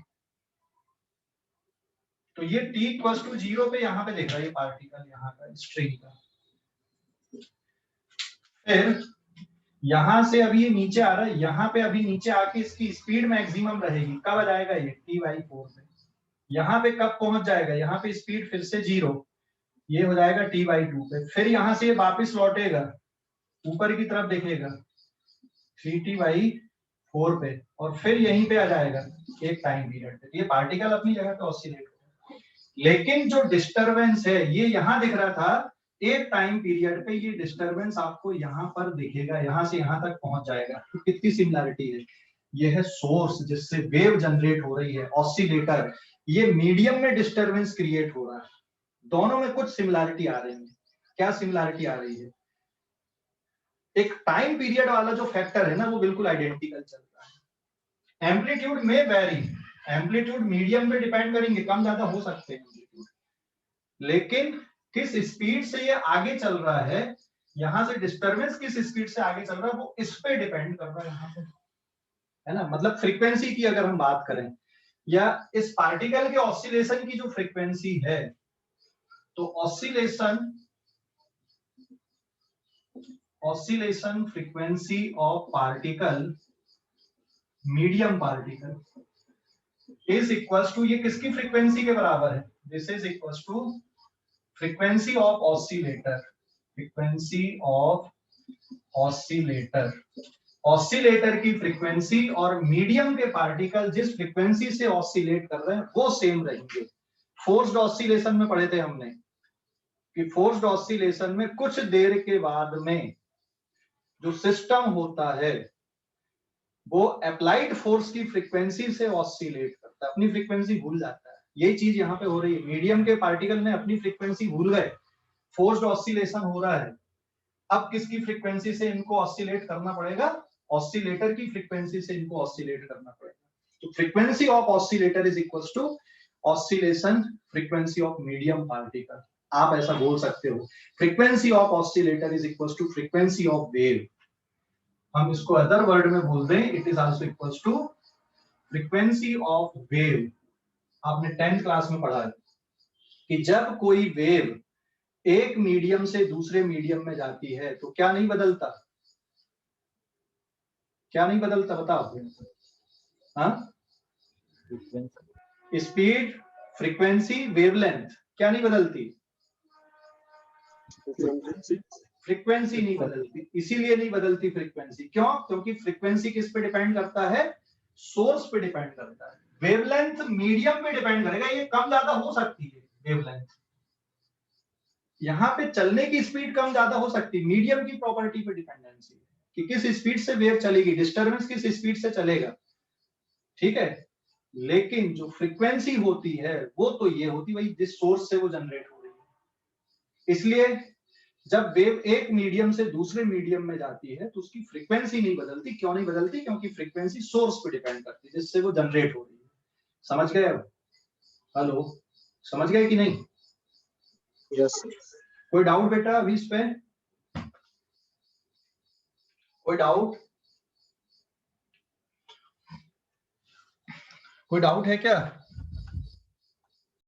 तो ये t इक्वल्स टू 0 पे यहाँ पे देख रहा है ये पार्टिकल, यहाँ का स्ट्रिंग का। फिर यहां से अभी ये नीचे आ रहा है, यहाँ पे अभी नीचे आके इसकी स्पीड मैक्सिमम रहेगी, कब आ जाएगा ये t/4 पे। यहाँ पे कब पहुंच जाएगा, यहाँ पे स्पीड फिर से 0, ये हो जाएगा t/2 पे। फिर यहाँ से ये वापिस लौटेगा, ऊपर की तरफ देखेगा 3t/4 पे और फिर यहीं पे आ जाएगा एक टाइम पीरियड पे। ये पार्टिकल अपनी जगह पे ऑसिलेट हो रहा है, लेकिन जो डिस्टरबेंस है ये यहाँ दिख रहा था, एक टाइम पीरियड पे ये डिस्टरबेंस आपको यहाँ पर दिखेगा, यहाँ से यहाँ तक पहुंच जाएगा। तो कितनी सिमिलैरिटी है, ये है सोर्स जिससे वेव जनरेट हो रही है, ऑसिलेटर, ये मीडियम में डिस्टरबेंस क्रिएट हो रहा है। दोनों में कुछ सिमिलैरिटी आ रही है। क्या सिमिलैरिटी आ रही है, एक टाइम पीरियड वाला जो फैक्टर है ना वो बिल्कुल आइडेंटिकल चल रहा है। एम्पलीट्यूड में वेरी, एम्पलीट्यूड मीडियम पे डिपेंड करेंगे, कम ज्यादा हो सकते हैं, लेकिन किस स्पीड से ये आगे चल रहा है, यहां से डिस्टरबेंस किस स्पीड से आगे चल रहा है वो इस पे डिपेंड कर रहा है यहाँ पे, है ना? मतलब फ्रीक्वेंसी की अगर हम बात करें या इस पार्टिकल के ऑसिलेशन की जो फ्रीक्वेंसी है, तो oscillation frequency of particle, medium particle is equals to, ये किसकी फ्रीक्वेंसी के बराबर है, this is equals to frequency of oscillator, frequency of oscillator oscillator की फ्रीक्वेंसी और मीडियम के पार्टिकल जिस फ्रीक्वेंसी से ऑसिलेट कर रहे हैं वो सेम रहेंगे। फोर्स्ड ऑसिलेशन में पढ़े थे हमने कि फोर्स्ड ऑसिलेशन में कुछ देर के बाद में जो सिस्टम होता है वो अप्लाइड फोर्स की फ्रीक्वेंसी से ऑसिलेट करता है, अपनी फ्रीक्वेंसी भूल जाता है। यही चीज यहाँ पे हो रही है, मीडियम के पार्टिकल ने अपनी फ्रीक्वेंसी भूल गए, फोर्स्ड ऑसिलेशन हो रहा है। अब किसकी फ्रीक्वेंसी से इनको ऑसिलेट करना पड़ेगा? ऑसिलेटर की फ्रीक्वेंसी से इनको ऑसिलेट करना पड़ेगा। तो frequency of oscillator is equal to oscillation frequency of medium particle. आप ऐसा बोल सकते हो, frequency of oscillator is equal to frequency of wave. हम इसको अदर वर्ड में बोल दें, it is also equal to frequency of wave. आपने 10th क्लास में पढ़ा है कि जब कोई वेव एक मीडियम से दूसरे मीडियम में जाती है तो क्या नहीं बदलता? क्या नहीं बदलता बताओ? हाँ, स्पीड, फ्रीक्वेंसी, वेवलेंथ क्या नहीं बदलती? फ्रीक्वेंसी नहीं बदलती। इसीलिए नहीं बदलती फ्रीक्वेंसी, क्यों? क्योंकि फ्रीक्वेंसी किस पे डिपेंड करता है? सोर्स पे डिपेंड करता है। वेवलेंथ मीडियम पे डिपेंड करेगा, ये कम ज्यादा हो सकती है वेवलेंथ, यहाँ पे चलने की स्पीड कम ज्यादा हो सकती है, मीडियम की प्रॉपर्टी पे डिपेंडेंसी कि किस स्पीड से वेव चलेगी, डिस्टर्बेंस किस स्पीड से चलेगा, ठीक है। लेकिन जो फ्रीक्वेंसी होती है वो तो ये होती भाई जिस सोर्स से वो जनरेट हो रही है। इसलिए जब वेव एक मीडियम से दूसरे मीडियम में जाती है तो उसकी फ्रीक्वेंसी नहीं बदलती। क्यों नहीं बदलती? क्योंकि फ्रीक्वेंसी सोर्स पे डिपेंड करती है जिससे वो जनरेट हो रही है। समझ गए अब? हेलो, समझ गए कि नहीं? यस। कोई डाउट बेटा अभी इस पे? कोई डाउट? कोई डाउट है क्या?